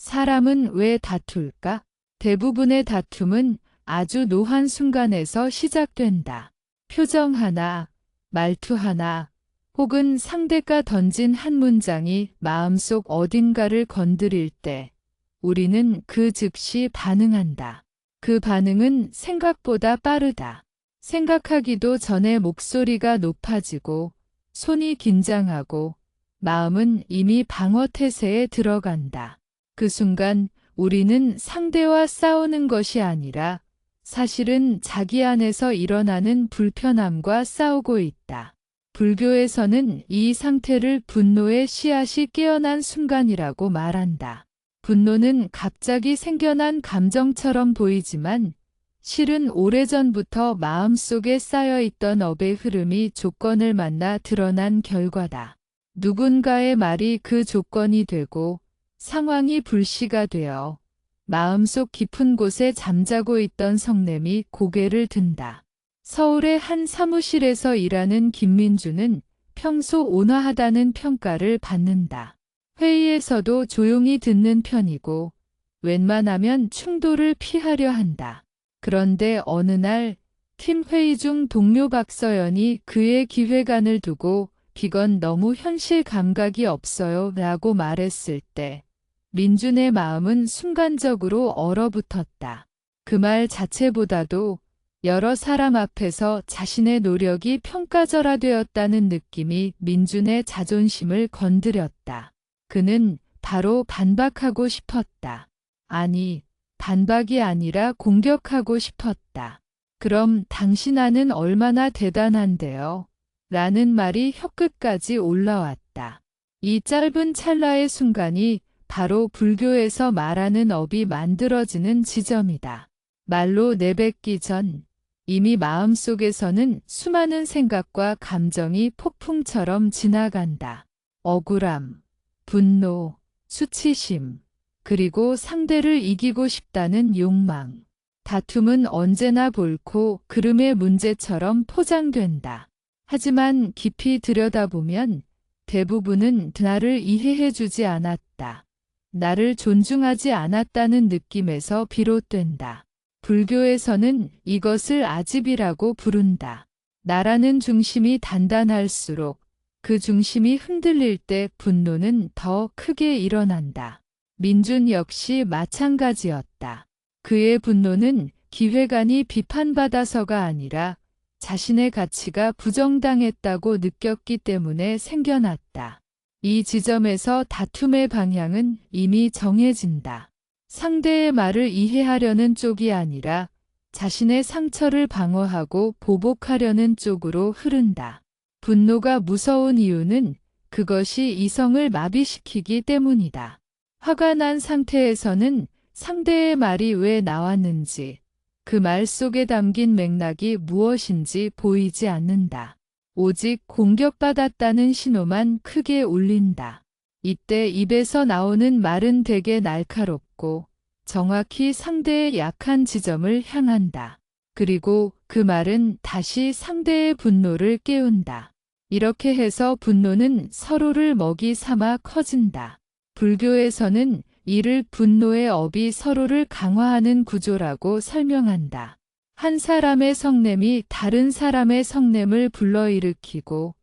사람은 왜 다툴까? 대부분의 다툼은 아주 노한 순간에서 시작된다. 표정 하나, 말투 하나, 혹은 상대가 던진 한 문장이 마음속 어딘가를 건드릴 때 우리는 그 즉시 반응한다. 그 반응은 생각보다 빠르다. 생각하기도 전에 목소리가 높아지고 손이 긴장하고 마음은 이미 방어 태세에 들어간다. 그 순간 우리는 상대와 싸우는 것이 아니라 사실은 자기 안에서 일어나는 불편함과 싸우고 있다. 불교에서는 이 상태를 분노의 씨앗이 깨어난 순간이라고 말한다. 분노는 갑자기 생겨난 감정처럼 보이지만 실은 오래전부터 마음속에 쌓여있던 업의 흐름이 조건을 만나 드러난 결과다. 누군가의 말이 그 조건이 되고 상황이 불씨가 되어 마음속 깊은 곳에 잠자고 있던 성냄이 고개를 든다. 서울의 한 사무실에서 일하는 김민주는 평소 온화하다는 평가를 받는다. 회의에서도 조용히 듣는 편이고 웬만하면 충돌을 피하려 한다. 그런데 어느 날 팀 회의 중 동료 박서연이 그의 기획안을 두고 "이건 너무 현실 감각이 없어요 라고 말했을 때 민준의 마음은 순간적으로 얼어붙었다. 그 말 자체보다도 여러 사람 앞에서 자신의 노력이 평가절하되었다는 느낌이 민준의 자존심을 건드렸다. 그는 바로 반박하고 싶었다. 아니, 반박이 아니라 공격하고 싶었다. "그럼 당신아는 얼마나 대단한데요? 라는 말이 혀끝까지 올라왔다. 이 짧은 찰나의 순간이 바로 불교에서 말하는 업이 만들어지는 지점이다. 말로 내뱉기 전 이미 마음속에서는 수많은 생각과 감정이 폭풍처럼 지나간다. 억울함, 분노, 수치심, 그리고 상대를 이기고 싶다는 욕망. 다툼은 언제나 옳고 그름의 문제처럼 포장된다. 하지만 깊이 들여다보면 대부분은 나를 이해해주지 않았다. 나를 존중하지 않았다는 느낌에서 비롯된다. 불교에서는 이것을 아집이라고 부른다. 나라는 중심이 단단할수록 그 중심이 흔들릴 때 분노는 더 크게 일어난다. 민준 역시 마찬가지였다. 그의 분노는 기획안이 비판받아서가 아니라 자신의 가치가 부정당했다고 느꼈기 때문에 생겨났다. 이 지점에서 다툼의 방향은 이미 정해진다. 상대의 말을 이해하려는 쪽이 아니라 자신의 상처를 방어하고 보복하려는 쪽으로 흐른다. 분노가 무서운 이유는 그것이 이성을 마비시키기 때문이다. 화가 난 상태에서는 상대의 말이 왜 나왔는지, 그 말 속에 담긴 맥락이 무엇인지 보이지 않는다. 오직 공격받았다는 신호만 크게 울린다. 이때 입에서 나오는 말은 되게 날카롭고 정확히 상대의 약한 지점을 향한다. 그리고 그 말은 다시 상대의 분노를 깨운다. 이렇게 해서 분노는 서로를 먹이 삼아 커진다. 불교에서는 이를 분노의 업이 서로를 강화하는 구조라고 설명한다. 한 사람의 성냄이 다른 사람의 성냄을 불러일으키고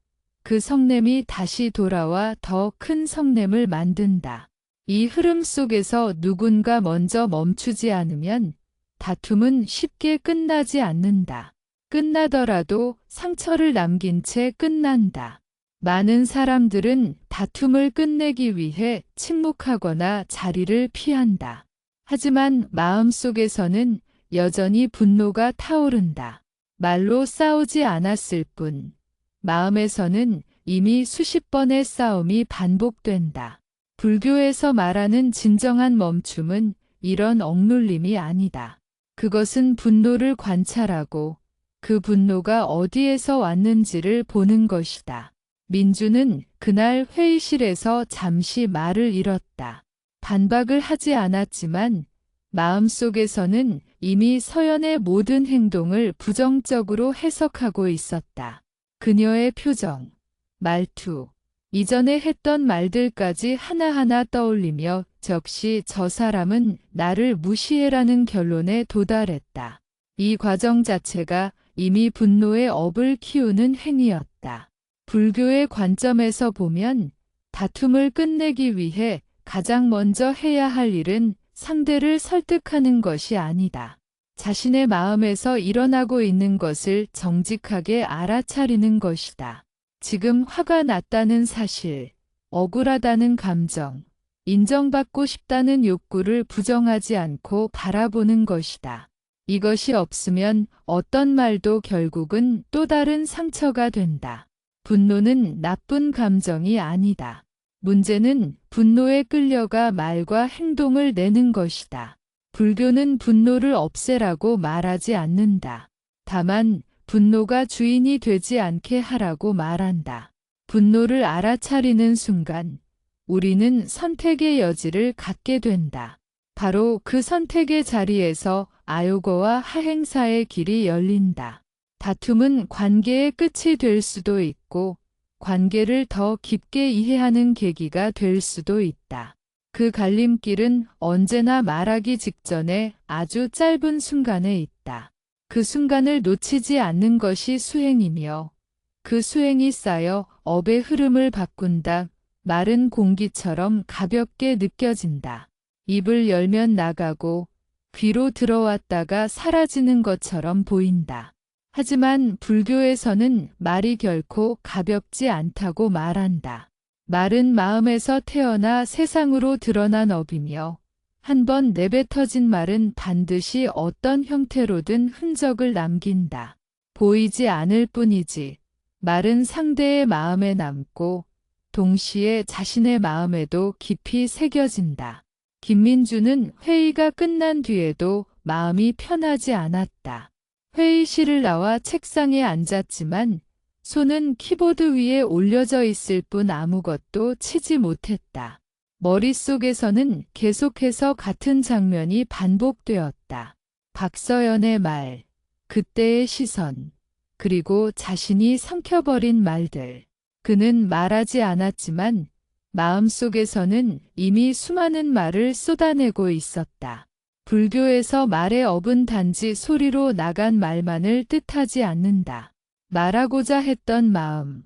그 성냄이 다시 돌아와 더 큰 성냄을 만든다. 이 흐름 속에서 누군가 먼저 멈추지 않으면 다툼은 쉽게 끝나지 않는다. 끝나더라도 상처를 남긴 채 끝난다. 많은 사람들은 다툼을 끝내기 위해 침묵하거나 자리를 피한다. 하지만 마음속에서는 여전히 분노가 타오른다. 말로 싸우지 않았을 뿐, 마음에서는 이미 수십 번의 싸움이 반복된다. 불교에서 말하는 진정한 멈춤은 이런 억눌림이 아니다. 그것은 분노를 관찰하고 그 분노가 어디에서 왔는지를 보는 것이다. 민주는 그날 회의실에서 잠시 말을 잃었다. 반박을 하지 않았지만 마음속에서는 이미 서연의 모든 행동을 부정적으로 해석하고 있었다. 그녀의 표정, 말투, 이전에 했던 말들까지 하나하나 떠올리며 역시 저 사람은 나를 무시해라는 결론에 도달했다. 이 과정 자체가 이미 분노의 업을 키우는 행위였다. 불교의 관점에서 보면 다툼을 끝내기 위해 가장 먼저 해야 할 일은 상대를 설득하는 것이 아니다. 자신의 마음에서 일어나고 있는 것을 정직하게 알아차리는 것이다. 지금 화가 났다는 사실, 억울하다는 감정, 인정받고 싶다는 욕구를 부정하지 않고 바라보는 것이다. 이것이 없으면 어떤 말도 결국은 또 다른 상처가 된다. 분노는 나쁜 감정이 아니다. 문제는 분노에 끌려가 말과 행동을 내는 것이다. 불교는 분노를 없애라고 말하지 않는다. 다만 분노가 주인이 되지 않게 하라고 말한다. 분노를 알아차리는 순간 우리는 선택의 여지를 갖게 된다. 바로 그 선택의 자리에서 아요거와 하행사의 길이 열린다. 다툼은 관계의 끝이 될 수도 있고 관계를 더 깊게 이해하는 계기가 될 수도 있다. 그 갈림길은 언제나 말하기 직전에 아주 짧은 순간에 있다. 그 순간을 놓치지 않는 것이 수행이며 그 수행이 쌓여 업의 흐름을 바꾼다. 마른 공기처럼 가볍게 느껴진다. 입을 열면 나가고 귀로 들어왔다가 사라지는 것처럼 보인다. 하지만 불교에서는 말이 결코 가볍지 않다고 말한다. 말은 마음에서 태어나 세상으로 드러난 업이며 한번 내뱉어진 말은 반드시 어떤 형태로든 흔적을 남긴다. 보이지 않을 뿐이지 말은 상대의 마음에 남고 동시에 자신의 마음에도 깊이 새겨진다. 김민주는 회의가 끝난 뒤에도 마음이 편하지 않았다. 회의실을 나와 책상에 앉았지만 손은 키보드 위에 올려져 있을 뿐 아무것도 치지 못했다. 머릿속에서는 계속해서 같은 장면이 반복되었다. 박서연의 말, 그때의 시선, 그리고 자신이 삼켜버린 말들. 그는 말하지 않았지만 마음속에서는 이미 수많은 말을 쏟아내고 있었다. 불교에서 말의 업은 단지 소리로 나간 말만을 뜻하지 않는다. 말하고자 했던 마음,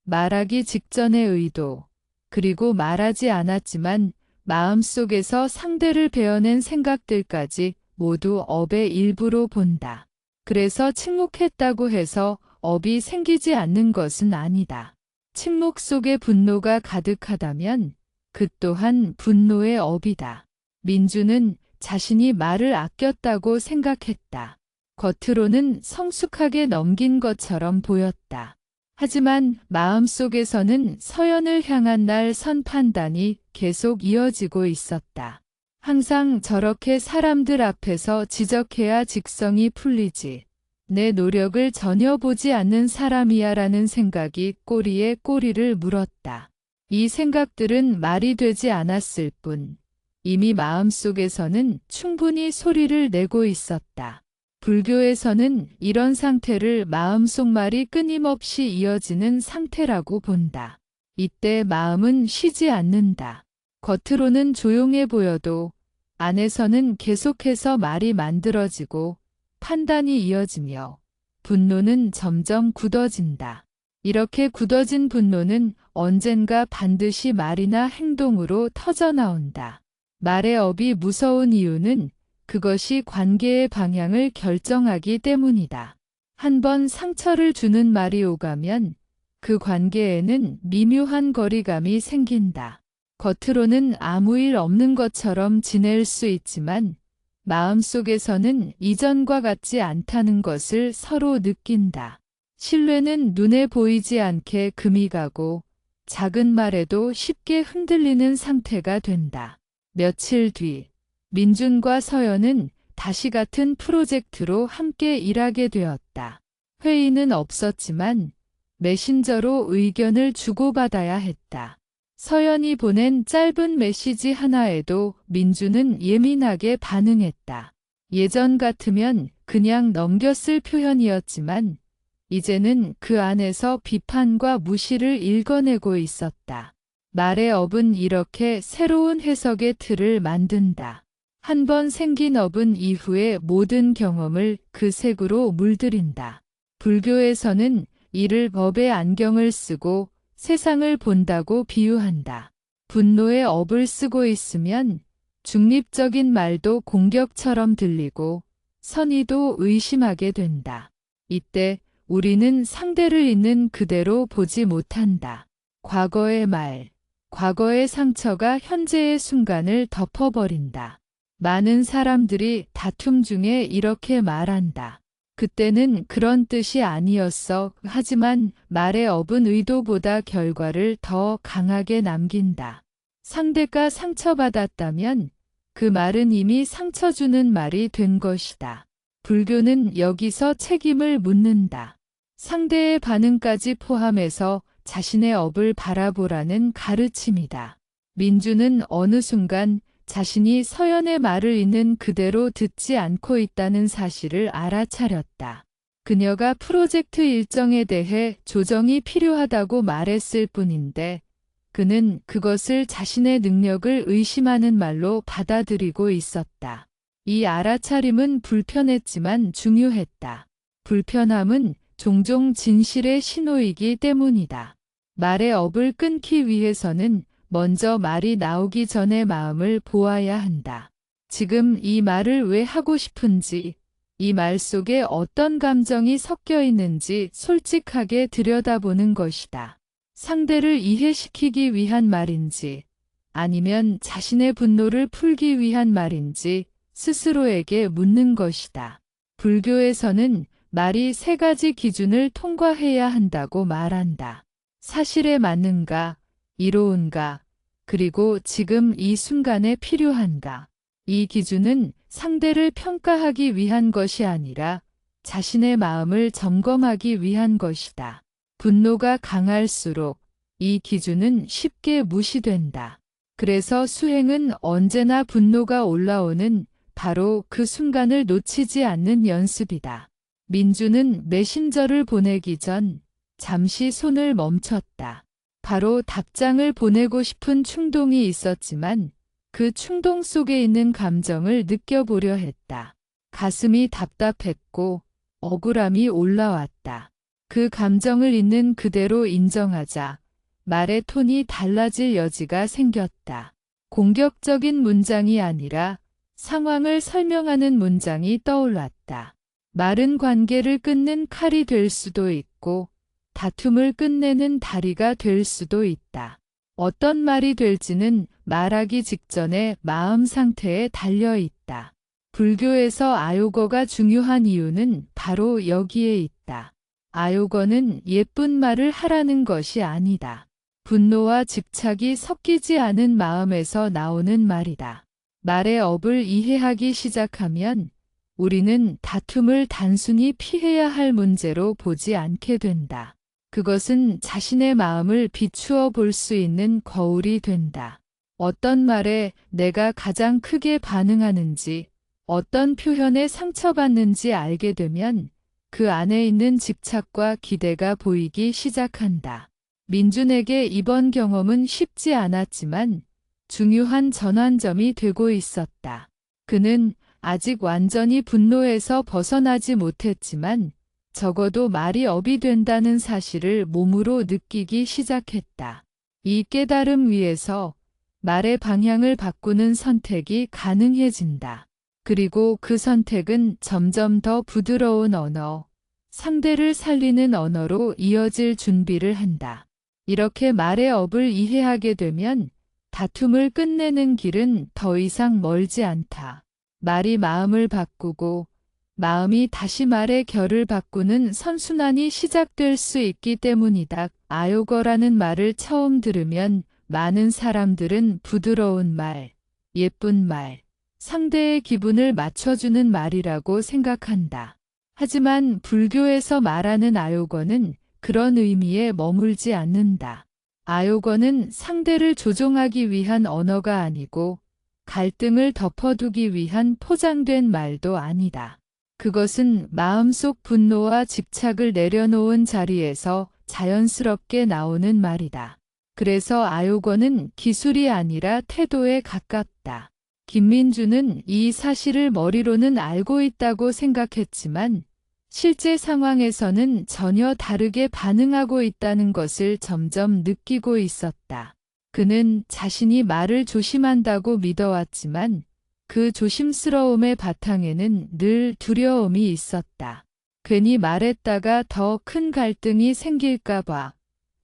말하기 직전의 의도, 그리고 말하지 않았지만 마음속에서 상대를 베어낸 생각들까지 모두 업의 일부로 본다. 그래서 침묵했다고 해서 업이 생기지 않는 것은 아니다. 침묵 속에 분노가 가득하다면 그 또한 분노의 업이다. 민주는 자신이 말을 아꼈다고 생각했다. 겉으로는 성숙하게 넘긴 것처럼 보였다. 하지만 마음속에서는 서연을 향한 날 선 판단이 계속 이어지고 있었다. 항상 저렇게 사람들 앞에서 지적해야 직성이 풀리지. 내 노력을 전혀 보지 않는 사람이야 라는 생각이 꼬리에 꼬리를 물었다. 이 생각들은 말이 되지 않았을 뿐 이미 마음속에서는 충분히 소리를 내고 있었다. 불교에서는 이런 상태를 마음속 말이 끊임없이 이어지는 상태라고 본다. 이때 마음은 쉬지 않는다. 겉으로는 조용해 보여도 안에서는 계속해서 말이 만들어지고 판단이 이어지며 분노는 점점 굳어진다. 이렇게 굳어진 분노는 언젠가 반드시 말이나 행동으로 터져나온다. 말의 업이 무서운 이유는 그것이 관계의 방향을 결정하기 때문이다. 한번 상처를 주는 말이 오가면 그 관계에는 미묘한 거리감이 생긴다. 겉으로는 아무 일 없는 것처럼 지낼 수 있지만 마음속에서는 이전과 같지 않다는 것을 서로 느낀다. 신뢰는 눈에 보이지 않게 금이 가고 작은 말에도 쉽게 흔들리는 상태가 된다. 며칠 뒤 민준과 서연은 다시 같은 프로젝트로 함께 일하게 되었다. 회의는 없었지만 메신저로 의견을 주고받아야 했다. 서연이 보낸 짧은 메시지 하나에도 민주는 예민하게 반응했다. 예전 같으면 그냥 넘겼을 표현이었지만 이제는 그 안에서 비판과 무시를 읽어내고 있었다. 말의 업은 이렇게 새로운 해석의 틀을 만든다. 한 번 생긴 업은 이후의 모든 경험을 그 색으로 물들인다. 불교에서는 이를 법의 안경을 쓰고 세상을 본다고 비유한다. 분노의 업을 쓰고 있으면 중립적인 말도 공격처럼 들리고 선의도 의심하게 된다. 이때 우리는 상대를 있는 그대로 보지 못한다. 과거의 말, 과거의 상처가 현재의 순간을 덮어버린다. 많은 사람들이 다툼 중에 이렇게 말한다. 그때는 그런 뜻이 아니었어. 하지만 말의 업은 의도보다 결과를 더 강하게 남긴다. 상대가 상처받았다면 그 말은 이미 상처 주는 말이 된 것이다. 불교는 여기서 책임을 묻는다. 상대의 반응까지 포함해서 자신의 업을 바라보라는 가르침이다. 민주는 어느 순간 자신이 서연의 말을 있는 그대로 듣지 않고 있다는 사실을 알아차렸다. 그녀가 프로젝트 일정에 대해 조정이 필요하다고 말했을 뿐인데 그는 그것을 자신의 능력을 의심하는 말로 받아들이고 있었다. 이 알아차림은 불편했지만 중요했다. 불편함은 종종 진실의 신호이기 때문이다. 말의 업을 끊기 위해서는 먼저 말이 나오기 전에 마음을 보아야 한다. 지금 이 말을 왜 하고 싶은지, 이 말 속에 어떤 감정이 섞여 있는지 솔직하게 들여다보는 것이다. 상대를 이해시키기 위한 말인지, 아니면 자신의 분노를 풀기 위한 말인지 스스로에게 묻는 것이다. 불교에서는 말이 세 가지 기준을 통과해야 한다고 말한다. 사실에 맞는가, 이로운가, 그리고 지금 이 순간에 필요한가. 이 기준은 상대를 평가하기 위한 것이 아니라 자신의 마음을 점검하기 위한 것이다. 분노가 강할수록 이 기준은 쉽게 무시된다. 그래서 수행은 언제나 분노가 올라오는 바로 그 순간을 놓치지 않는 연습이다. 민주는 메신저를 보내기 전 잠시 손을 멈췄다. 바로 답장을 보내고 싶은 충동이 있었지만 그 충동 속에 있는 감정을 느껴보려 했다. 가슴이 답답했고 억울함이 올라왔다. 그 감정을 있는 그대로 인정하자 말의 톤이 달라질 여지가 생겼다. 공격적인 문장이 아니라 상황을 설명하는 문장이 떠올랐다. 말은 관계를 끊는 칼이 될 수도 있고 다툼을 끝내는 다리가 될 수도 있다. 어떤 말이 될지는 말하기 직전에 마음 상태에 달려 있다. 불교에서 아요거가 중요한 이유는 바로 여기에 있다. 아요거는 예쁜 말을 하라는 것이 아니다. 분노와 집착이 섞이지 않은 마음에서 나오는 말이다. 말의 업을 이해하기 시작하면 우리는 다툼을 단순히 피해야 할 문제로 보지 않게 된다. 그것은 자신의 마음을 비추어 볼 수 있는 거울이 된다. 어떤 말에 내가 가장 크게 반응하는지, 어떤 표현에 상처받는지 알게 되면 그 안에 있는 집착과 기대가 보이기 시작한다. 민준에게 이번 경험은 쉽지 않았지만 중요한 전환점이 되고 있었다. 그는 아직 완전히 분노에서 벗어나지 못했지만 적어도 말이 업이 된다는 사실을 몸으로 느끼기 시작했다. 이 깨달음 위에서 말의 방향을 바꾸는 선택이 가능해진다. 그리고 그 선택은 점점 더 부드러운 언어, 상대를 살리는 언어로 이어질 준비를 한다. 이렇게 말의 업을 이해하게 되면 다툼을 끝내는 길은 더 이상 멀지 않다. 말이 마음을 바꾸고 마음이 다시 말의 결을 바꾸는 선순환이 시작될 수 있기 때문이다. 아요거라는 말을 처음 들으면 많은 사람들은 부드러운 말, 예쁜 말, 상대의 기분을 맞춰주는 말이라고 생각한다. 하지만 불교에서 말하는 아요거는 그런 의미에 머물지 않는다. 아요거는 상대를 조종하기 위한 언어가 아니고 갈등을 덮어두기 위한 포장된 말도 아니다. 그 그것은 마음속 분노와 집착을 내려놓은 자리에서 자연스럽게 나오는 말이다. 그래서 아요거는 기술이 아니라 태도에 가깝다. 김민주는 이 사실을 머리로는 알고 있다고 생각했지만 실제 상황에서는 전혀 다르게 반응하고 있다는 것을 점점 느끼고 있었다. 그는 자신이 말을 조심한다고 믿어왔지만 그 조심스러움의 바탕에는 늘 두려움이 있었다. 괜히 말했다가 더 큰 갈등이 생길까 봐,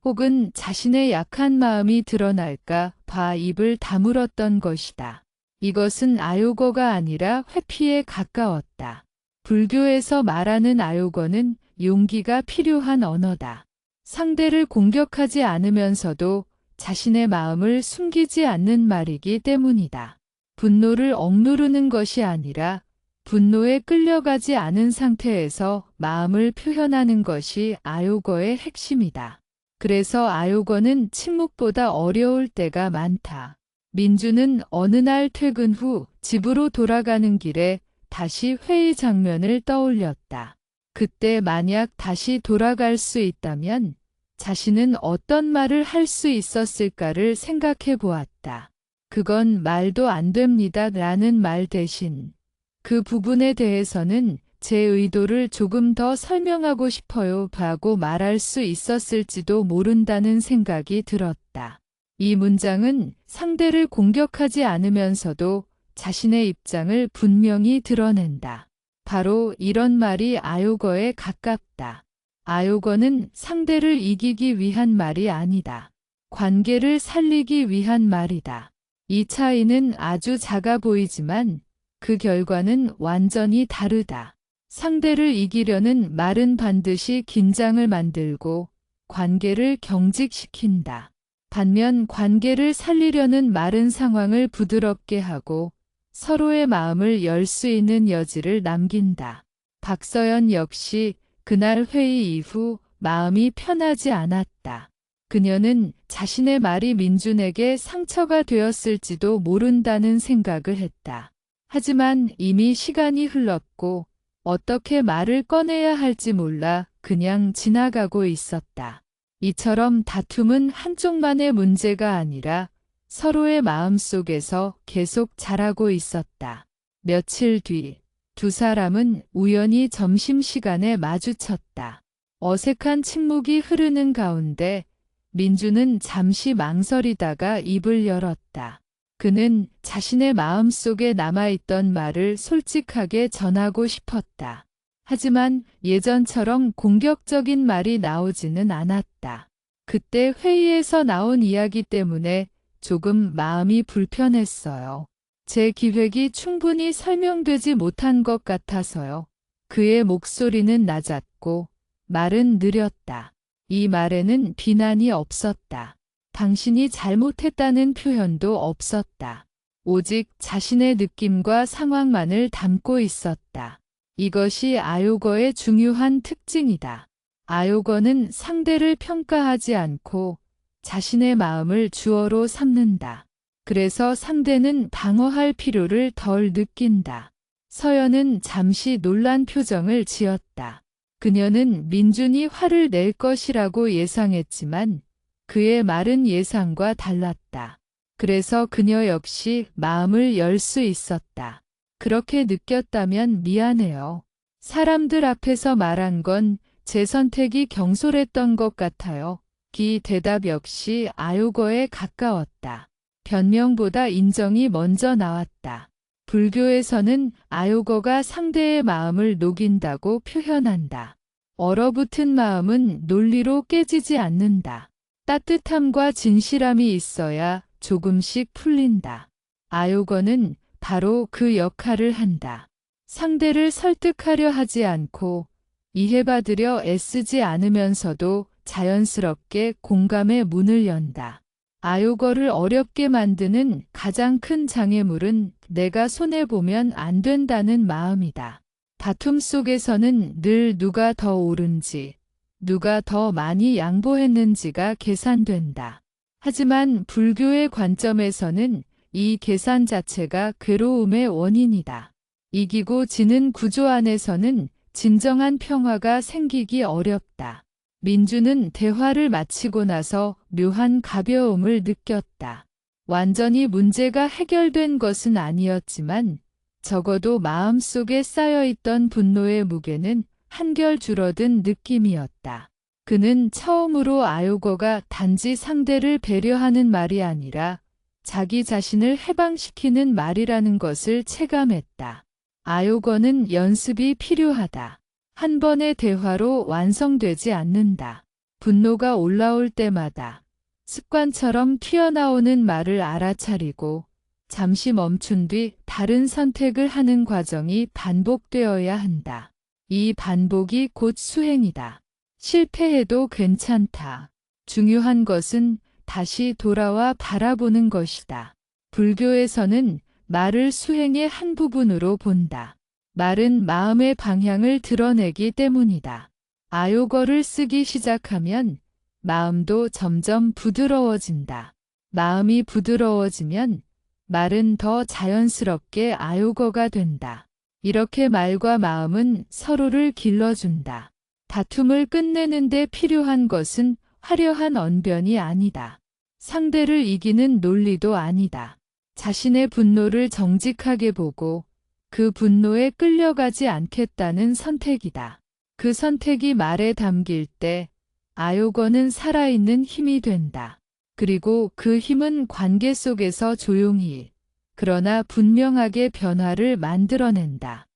혹은 자신의 약한 마음이 드러날까 봐 입을 다물었던 것이다. 이것은 아요거가 아니라 회피에 가까웠다. 불교에서 말하는 아요거는 용기가 필요한 언어다. 상대를 공격하지 않으면서도 자신의 마음을 숨기지 않는 말이기 때문이다. 분노를 억누르는 것이 아니라 분노에 끌려가지 않은 상태에서 마음을 표현하는 것이 아요거의 핵심이다. 그래서 아요거는 침묵보다 어려울 때가 많다. 민주는 어느 날 퇴근 후 집으로 돌아가는 길에 다시 회의 장면을 떠올렸다. 그때 만약 다시 돌아갈 수 있다면 자신은 어떤 말을 할 수 있었을까를 생각해 보았다. 그건 말도 안 됩니다 라는 말 대신 그 부분에 대해서는 제 의도를 조금 더 설명하고 싶어요 라고 말할 수 있었을지도 모른다는 생각이 들었다. 이 문장은 상대를 공격하지 않으면서도 자신의 입장을 분명히 드러낸다. 바로 이런 말이 아요거에 가깝다. 아요거는 상대를 이기기 위한 말이 아니다. 관계를 살리기 위한 말이다. 이 차이는 아주 작아 보이지만 그 결과는 완전히 다르다. 상대를 이기려는 말은 반드시 긴장을 만들고 관계를 경직시킨다. 반면 관계를 살리려는 말은 상황을 부드럽게 하고 서로의 마음을 열 수 있는 여지를 남긴다. 박서연 역시 그날 회의 이후 마음이 편하지 않았다. 그녀는 자신의 말이 민준에게 상처가 되었을지도 모른다는 생각을 했다. 하지만 이미 시간이 흘렀고 어떻게 말을 꺼내야 할지 몰라 그냥 지나가고 있었다. 이처럼 다툼은 한쪽만의 문제가 아니라 서로의 마음속에서 계속 자라고 있었다. 며칠 뒤 두 사람은 우연히 점심시간에 마주쳤다. 어색한 침묵이 흐르는 가운데 민주는 잠시 망설이다가 입을 열었다. 그는 자신의 마음속에 남아있던 말을 솔직하게 전하고 싶었다. 하지만 예전처럼 공격적인 말이 나오지는 않았다. 그때 회의에서 나온 이야기 때문에 조금 마음이 불편했어요. 제 기획이 충분히 설명되지 못한 것 같아서요. 그의 목소리는 낮았고 말은 느렸다. 이 말에는 비난이 없었다. 당신이 잘못했다는 표현도 없었다. 오직 자신의 느낌과 상황만을 담고 있었다. 이것이 아요거의 중요한 특징이다. 아요거는 상대를 평가하지 않고 자신의 마음을 주어로 삼는다. 그래서 상대는 방어할 필요를 덜 느낀다. 서연은 잠시 놀란 표정을 지었다. 그녀는 민준이 화를 낼 것이라고 예상했지만 그의 말은 예상과 달랐다. 그래서 그녀 역시 마음을 열 수 있었다. 그렇게 느꼈다면 미안해요. 사람들 앞에서 말한 건 제 선택이 경솔했던 것 같아요. 이 대답 역시 아요거에 가까웠다. 변명보다 인정이 먼저 나왔다. 불교에서는 아요거가 상대의 마음을 녹인다고 표현한다. 얼어붙은 마음은 논리로 깨지지 않는다. 따뜻함과 진실함이 있어야 조금씩 풀린다. 아요거는 바로 그 역할을 한다. 상대를 설득하려 하지 않고 이해받으려 애쓰지 않으면서도 자연스럽게 공감의 문을 연다. 아요거를 어렵게 만드는 가장 큰 장애물은 내가 손해보면 안 된다는 마음이다. 다툼 속에서는 늘 누가 더 옳은지, 누가 더 많이 양보했는지가 계산된다. 하지만 불교의 관점에서는 이 계산 자체가 괴로움의 원인이다. 이기고 지는 구조 안에서는 진정한 평화가 생기기 어렵다. 민주는 대화를 마치고 나서 묘한 가벼움을 느꼈다. 완전히 문제가 해결된 것은 아니었지만 적어도 마음속에 쌓여있던 분노의 무게는 한결 줄어든 느낌이었다. 그는 처음으로 아요거가 단지 상대를 배려하는 말이 아니라 자기 자신을 해방시키는 말이라는 것을 체감했다. 아요거는 연습이 필요하다. 한 번의 대화로 완성되지 않는다. 분노가 올라올 때마다 습관처럼 튀어나오는 말을 알아차리고 잠시 멈춘 뒤 다른 선택을 하는 과정이 반복되어야 한다. 이 반복이 곧 수행이다. 실패해도 괜찮다. 중요한 것은 다시 돌아와 바라보는 것이다. 불교에서는 말을 수행의 한 부분으로 본다. 말은 마음의 방향을 드러내기 때문이다. 아요거를 쓰기 시작하면 마음도 점점 부드러워진다. 마음이 부드러워지면 말은 더 자연스럽게 아요거가 된다. 이렇게 말과 마음은 서로를 길러준다. 다툼을 끝내는데 필요한 것은 화려한 언변이 아니다. 상대를 이기는 논리도 아니다. 자신의 분노를 정직하게 보고 그 분노에 끌려가지 않겠다는 선택이다. 그 선택이 말에 담길 때 아요거는 살아있는 힘이 된다. 그리고 그 힘은 관계 속에서 조용히 그러나 분명하게 변화를 만들어낸다.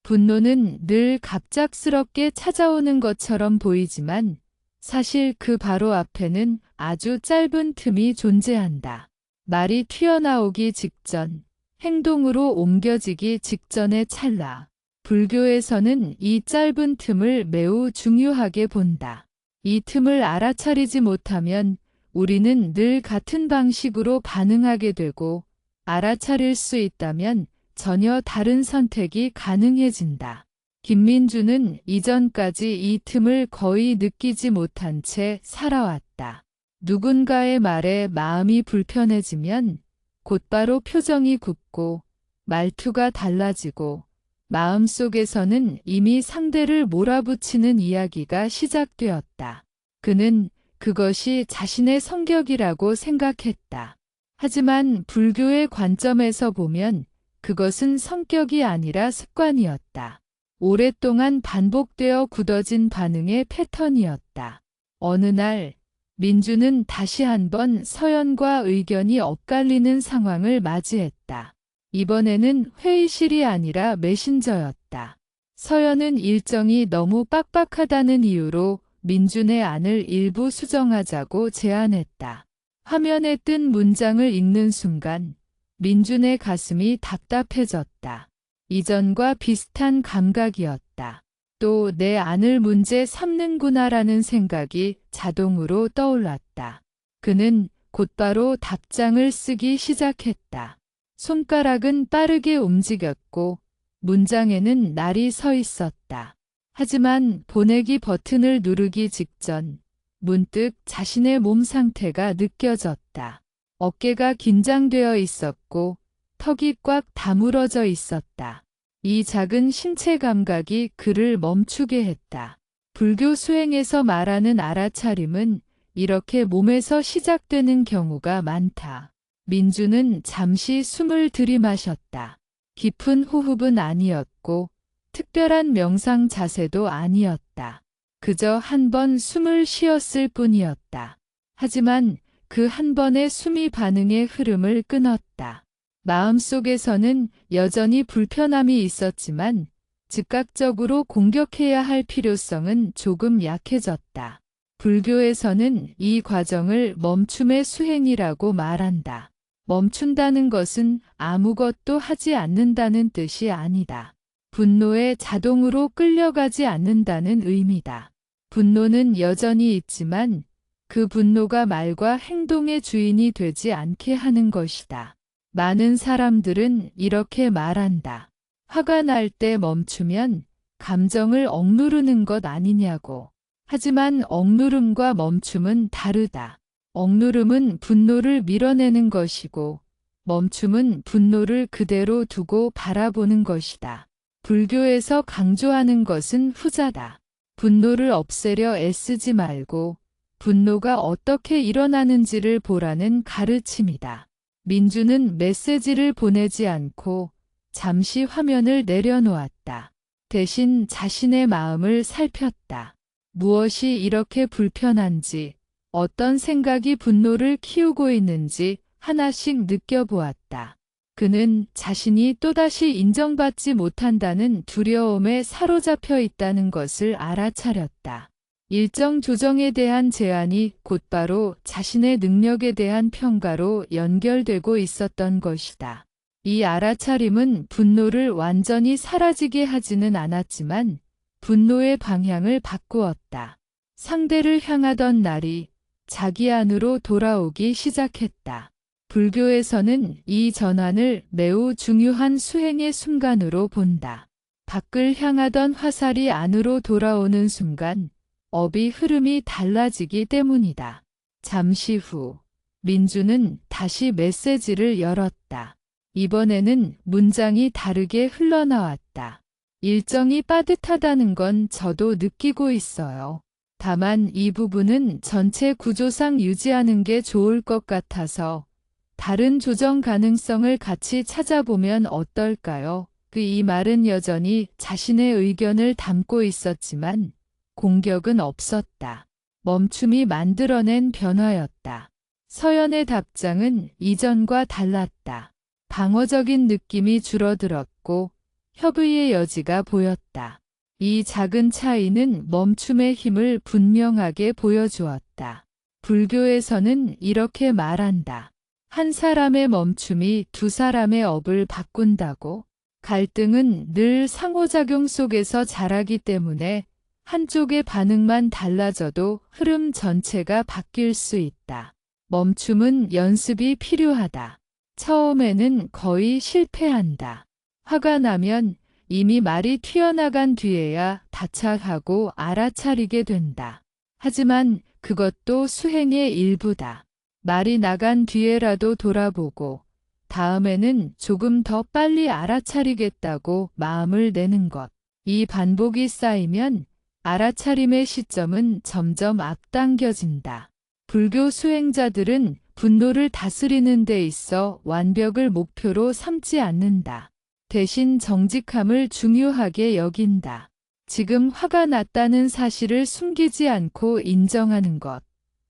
분노는 늘 갑작스럽게 찾아오는 것처럼 보이지만 사실 그 바로 앞에는 아주 짧은 틈이 존재한다. 말이 튀어나오기 직전, 행동으로 옮겨지기 직전의 찰나. 불교에서는 이 짧은 틈을 매우 중요하게 본다. 이 틈을 알아차리지 못하면 우리는 늘 같은 방식으로 반응하게 되고 알아차릴 수 있다면 전혀 다른 선택이 가능해진다. 김민주는 이전까지 이 틈을 거의 느끼지 못한 채 살아왔다. 누군가의 말에 마음이 불편해지면 곧바로 표정이 굳고 말투가 달라지고 마음속에서는 이미 상대를 몰아붙이는 이야기가 시작되었다. 그는 그것이 자신의 성격이라고 생각했다. 하지만 불교의 관점에서 보면 그것은 성격이 아니라 습관이었다. 오랫동안 반복되어 굳어진 반응의 패턴이었다. 어느 날 민주는 다시 한번 서연과 의견이 엇갈리는 상황을 맞이했다. 이번에는 회의실이 아니라 메신저였다. 서연은 일정이 너무 빡빡하다는 이유로 민준의 안을 일부 수정하자고 제안했다. 화면에 뜬 문장을 읽는 순간 민준의 가슴이 답답해졌다. 이전과 비슷한 감각이었다. 또 내 안을 문제 삼는구나라는 생각이 자동으로 떠올랐다. 그는 곧바로 답장을 쓰기 시작했다. 손가락은 빠르게 움직였고 문장에는 날이 서 있었다. 하지만 보내기 버튼을 누르기 직전 문득 자신의 몸 상태가 느껴졌다. 어깨가 긴장되어 있었고 턱이 꽉 다물어져 있었다. 이 작은 신체 감각이 그를 멈추게 했다. 불교 수행에서 말하는 알아차림은 이렇게 몸에서 시작되는 경우가 많다. 민주는 잠시 숨을 들이마셨다. 깊은 호흡은 아니었고 특별한 명상 자세도 아니었다. 그저 한 번 숨을 쉬었을 뿐이었다. 하지만 그 한 번의 숨이 반응의 흐름을 끊었다. 마음속에서는 여전히 불편함이 있었지만 즉각적으로 공격해야 할 필요성은 조금 약해졌다. 불교에서는 이 과정을 멈춤의 수행이라고 말한다. 멈춘다는 것은 아무것도 하지 않는다는 뜻이 아니다. 분노에 자동으로 끌려가지 않는다는 의미다. 분노는 여전히 있지만 그 분노가 말과 행동의 주인이 되지 않게 하는 것이다. 많은 사람들은 이렇게 말한다. 화가 날 때 멈추면 감정을 억누르는 것 아니냐고. 하지만 억누름과 멈춤은 다르다. 억누름은 분노를 밀어내는 것이고 멈춤은 분노를 그대로 두고 바라보는 것이다. 불교에서 강조하는 것은 후자다. 분노를 없애려 애쓰지 말고 분노가 어떻게 일어나는지를 보라는 가르침이다. 민주는 메시지를 보내지 않고 잠시 화면을 내려놓았다. 대신 자신의 마음을 살폈다. 무엇이 이렇게 불편한지, 어떤 생각이 분노를 키우고 있는지 하나씩 느껴보았다. 그는 자신이 또다시 인정받지 못한다는 두려움에 사로잡혀 있다는 것을 알아차렸다. 일정 조정에 대한 제한이 곧바로 자신의 능력에 대한 평가로 연결되고 있었던 것이다. 이 알아차림은 분노를 완전히 사라지게 하지는 않았지만 분노의 방향을 바꾸었다. 상대를 향하던 날이 자기 안으로 돌아오기 시작했다. 불교에서는 이 전환을 매우 중요한 수행의 순간으로 본다. 밖을 향하던 화살이 안으로 돌아오는 순간 업의 흐름이 달라지기 때문이다. 잠시 후 민주는 다시 메시지를 열었다. 이번에는 문장이 다르게 흘러나왔다. 일정이 빠듯하다는 건 저도 느끼고 있어요. 다만 이 부분은 전체 구조상 유지하는 게 좋을 것 같아서 다른 조정 가능성을 같이 찾아보면 어떨까요? 이 말은 여전히 자신의 의견을 담고 있었지만 공격은 없었다. 멈춤이 만들어낸 변화였다. 서연의 답장은 이전과 달랐다. 방어적인 느낌이 줄어들었고 협의의 여지가 보였다. 이 작은 차이는 멈춤의 힘을 분명하게 보여주었다. 불교에서는 이렇게 말한다. 한 사람의 멈춤이 두 사람의 업을 바꾼다고. 갈등은 늘 상호작용 속에서 자라기 때문에 한쪽의 반응만 달라져도 흐름 전체가 바뀔 수 있다. 멈춤은 연습이 필요하다. 처음에는 거의 실패한다. 화가 나면 이미 말이 튀어나간 뒤에야 다착하고 알아차리게 된다. 하지만 그것도 수행의 일부다. 말이 나간 뒤에라도 돌아보고 다음에는 조금 더 빨리 알아차리겠다고 마음을 내는 것. 이 반복이 쌓이면 알아차림의 시점은 점점 앞당겨진다. 불교 수행자들은 분노를 다스리는 데 있어 완벽을 목표로 삼지 않는다. 대신 정직함을 중요하게 여긴다. 지금 화가 났다는 사실을 숨기지 않고 인정하는 것.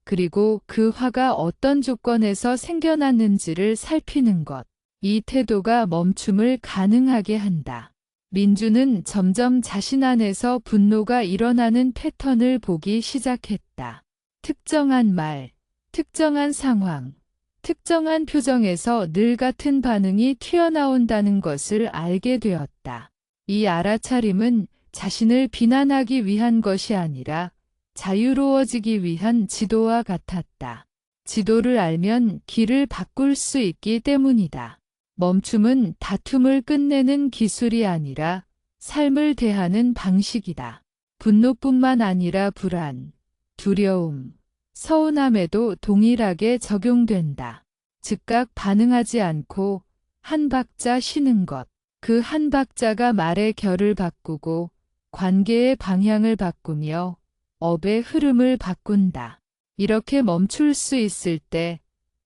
그리고 그 화가 어떤 조건에서 생겨났는지를 살피는 것. 이 태도가 멈춤을 가능하게 한다. 민주는 점점 자신 안에서 분노가 일어나는 패턴을 보기 시작했다. 특정한 말, 특정한 상황, 특정한 표정에서 늘 같은 반응이 튀어나온다는 것을 알게 되었다. 이 알아차림은 자신을 비난하기 위한 것이 아니라 자유로워지기 위한 지도와 같았다. 지도를 알면 길을 바꿀 수 있기 때문이다. 멈춤은 다툼을 끝내는 기술이 아니라 삶을 대하는 방식이다. 분노뿐만 아니라 불안, 두려움, 서운함에도 동일하게 적용된다. 즉각 반응하지 않고 한 박자 쉬는 것. 그 한 박자가 말의 결을 바꾸고 관계의 방향을 바꾸며 업의 흐름을 바꾼다. 이렇게 멈출 수 있을 때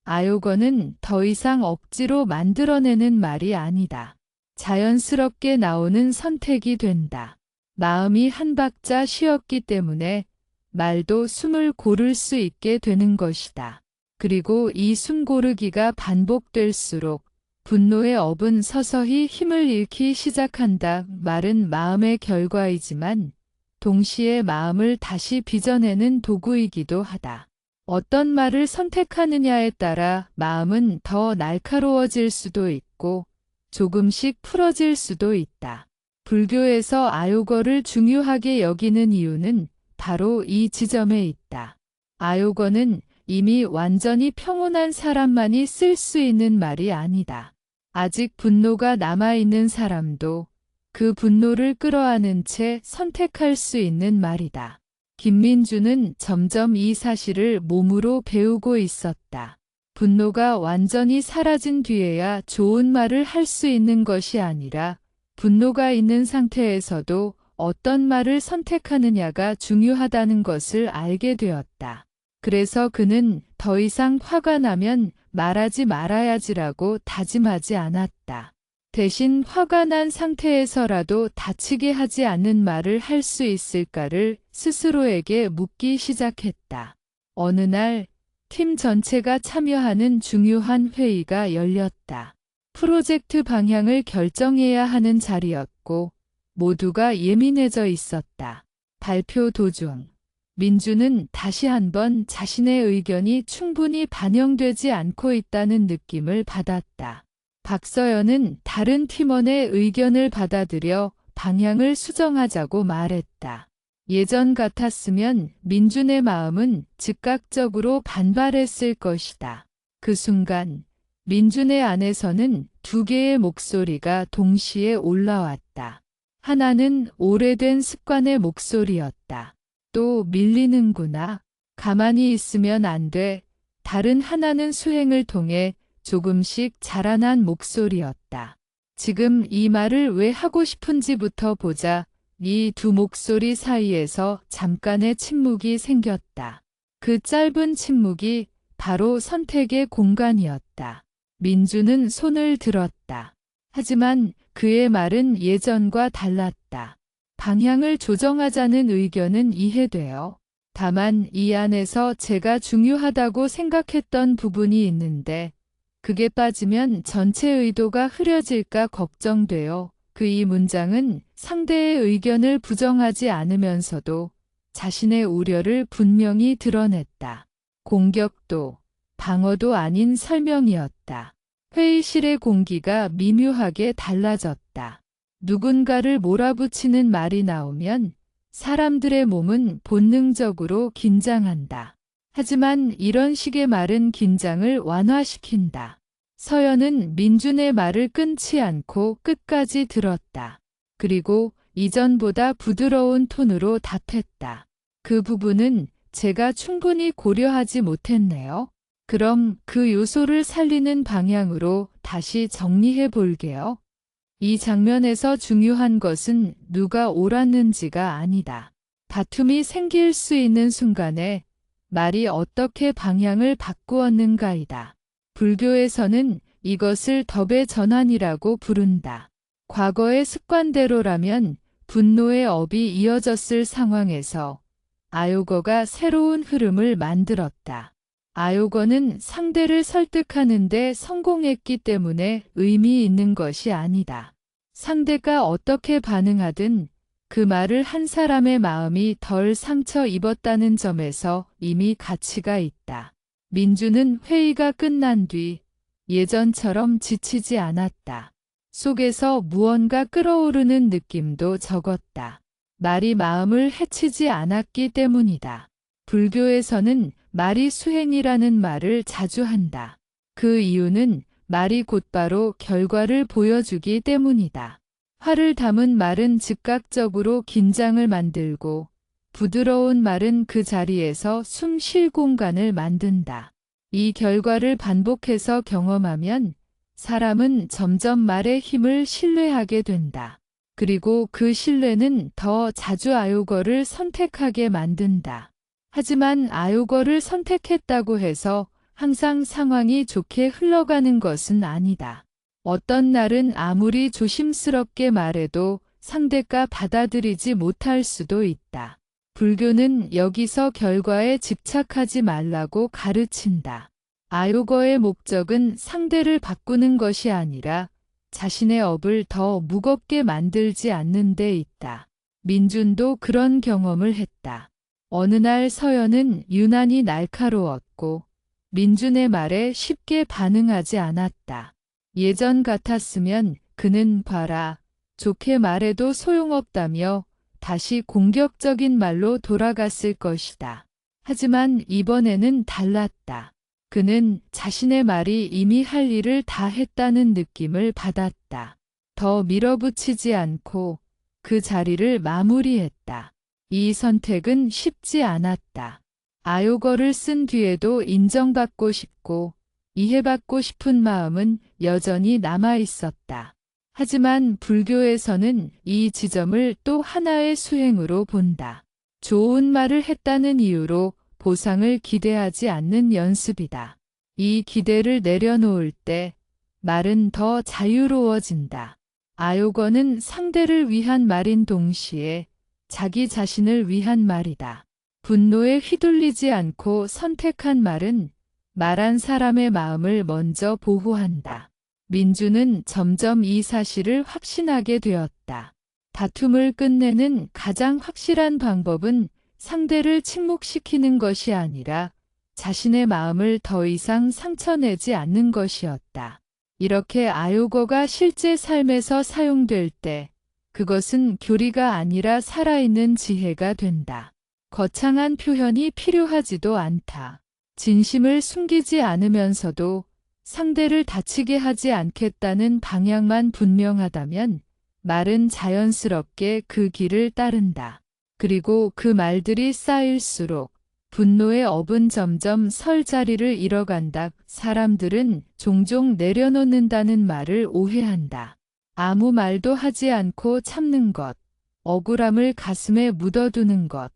아요거는 더 이상 억지로 만들어내는 말이 아니다. 자연스럽게 나오는 선택이 된다. 마음이 한 박자 쉬었기 때문에 말도 숨을 고를 수 있게 되는 것이다. 그리고 이 숨 고르기가 반복될수록 분노의 업은 서서히 힘을 잃기 시작한다. 말은 마음의 결과이지만 동시에 마음을 다시 빚어내는 도구이기도 하다. 어떤 말을 선택하느냐에 따라 마음은 더 날카로워질 수도 있고 조금씩 풀어질 수도 있다. 불교에서 아요거를 중요하게 여기는 이유는 바로 이 지점에 있다. 아요거는 이미 완전히 평온한 사람만이 쓸 수 있는 말이 아니다. 아직 분노가 남아있는 사람도 그 분노를 끌어안은 채 선택할 수 있는 말이다. 김민주는 점점 이 사실을 몸으로 배우고 있었다. 분노가 완전히 사라진 뒤에야 좋은 말을 할 수 있는 것이 아니라 분노가 있는 상태에서도 어떤 말을 선택하느냐가 중요하다는 것을 알게 되었다. 그래서 그는 더 이상 화가 나면 말하지 말아야지라고 다짐하지 않았다. 대신 화가 난 상태에서라도 다치게 하지 않는 말을 할 수 있을까를 스스로에게 묻기 시작했다. 어느 날 팀 전체가 참여하는 중요한 회의가 열렸다. 프로젝트 방향을 결정해야 하는 자리였고 모두가 예민해져 있었다. 발표 도중 민주는 다시 한번 자신의 의견이 충분히 반영되지 않고 있다는 느낌을 받았다. 박서연은 다른 팀원의 의견을 받아들여 방향을 수정하자고 말했다. 예전 같았으면 민준의 마음은 즉각적으로 반발했을 것이다. 그 순간 민준의 안에서는 두 개의 목소리가 동시에 올라왔다. 하나는 오래된 습관의 목소리였다. 또 밀리는구나. 가만히 있으면 안 돼. 다른 하나는 수행을 통해 조금씩 자라난 목소리였다. 지금 이 말을 왜 하고 싶은지부터 보자. 이 두 목소리 사이에서 잠깐의 침묵이 생겼다. 그 짧은 침묵이 바로 선택의 공간이었다. 민주는 손을 들었다. 하지만 그의 말은 예전과 달랐다. 방향을 조정하자는 의견은 이해돼요. 다만 이 안에서 제가 중요하다고 생각했던 부분이 있는데 그게 빠지면 전체 의도가 흐려질까 걱정돼요. 그 이 문장은 상대의 의견을 부정하지 않으면서도 자신의 우려를 분명히 드러냈다. 공격도 방어도 아닌 설명이었다. 회의실의 공기가 미묘하게 달라졌다. 누군가를 몰아붙이는 말이 나오면 사람들의 몸은 본능적으로 긴장한다. 하지만 이런 식의 말은 긴장을 완화시킨다. 서연은 민준의 말을 끊지 않고 끝까지 들었다. 그리고 이전보다 부드러운 톤으로 답했다. 그 부분은 제가 충분히 고려하지 못했네요. 그럼 그 요소를 살리는 방향으로 다시 정리해 볼게요. 이 장면에서 중요한 것은 누가 옳았는지가 아니다. 다툼이 생길 수 있는 순간에 말이 어떻게 방향을 바꾸었는가이다. 불교에서는 이것을 덕의 전환이라고 부른다. 과거의 습관대로라면 분노의 업이 이어졌을 상황에서 아요거가 새로운 흐름을 만들었다. 아요거는 상대를 설득하는 데 성공했기 때문에 의미 있는 것이 아니다. 상대가 어떻게 반응하든 그 말을 한 사람의 마음이 덜 상처 입었다는 점에서 이미 가치가 있다. 민주는 회의가 끝난 뒤 예전처럼 지치지 않았다. 속에서 무언가 끓어오르는 느낌도 적었다. 말이 마음을 해치지 않았기 때문이다. 불교에서는 말이 수행이라는 말을 자주 한다. 그 이유는 말이 곧바로 결과를 보여주기 때문이다. 화를 담은 말은 즉각적으로 긴장을 만들고 부드러운 말은 그 자리에서 숨 쉴 공간을 만든다. 이 결과를 반복해서 경험하면 사람은 점점 말의 힘을 신뢰하게 된다. 그리고 그 신뢰는 더 자주 아요거를 선택하게 만든다. 하지만 아요거를 선택했다고 해서 항상 상황이 좋게 흘러가는 것은 아니다. 어떤 날은 아무리 조심스럽게 말해도 상대가 받아들이지 못할 수도 있다. 불교는 여기서 결과에 집착하지 말라고 가르친다. 아요거의 목적은 상대를 바꾸는 것이 아니라 자신의 업을 더 무겁게 만들지 않는 데 있다. 민준도 그런 경험을 했다. 어느 날 서연은 유난히 날카로웠고 민준의 말에 쉽게 반응하지 않았다. 예전 같았으면 그는 봐라, 좋게 말해도 소용없다며 다시 공격적인 말로 돌아갔을 것이다. 하지만 이번에는 달랐다. 그는 자신의 말이 이미 할 일을 다 했다는 느낌을 받았다. 더 밀어붙이지 않고 그 자리를 마무리했다. 이 선택은 쉽지 않았다. 아요거를 쓴 뒤에도 인정받고 싶고 이해받고 싶은 마음은 여전히 남아 있었다. 하지만 불교에서는 이 지점을 또 하나의 수행으로 본다. 좋은 말을 했다는 이유로 보상을 기대하지 않는 연습이다. 이 기대를 내려놓을 때 말은 더 자유로워진다. 아요거는 상대를 위한 말인 동시에 자기 자신을 위한 말이다. 분노에 휘둘리지 않고 선택한 말은 말한 사람의 마음을 먼저 보호한다. 민주는 점점 이 사실을 확신하게 되었다. 다툼을 끝내는 가장 확실한 방법은 상대를 침묵시키는 것이 아니라 자신의 마음을 더 이상 상처내지 않는 것이었다. 이렇게 아요거가 실제 삶에서 사용될 때 그것은 교리가 아니라 살아있는 지혜가 된다. 거창한 표현이 필요하지도 않다. 진심을 숨기지 않으면서도 상대를 다치게 하지 않겠다는 방향만 분명하다면 말은 자연스럽게 그 길을 따른다. 그리고 그 말들이 쌓일수록 분노의 업은 점점 설 자리를 잃어간다. 사람들은 종종 내려놓는다는 말을 오해한다. 아무 말도 하지 않고 참는 것, 억울함을 가슴에 묻어두는 것,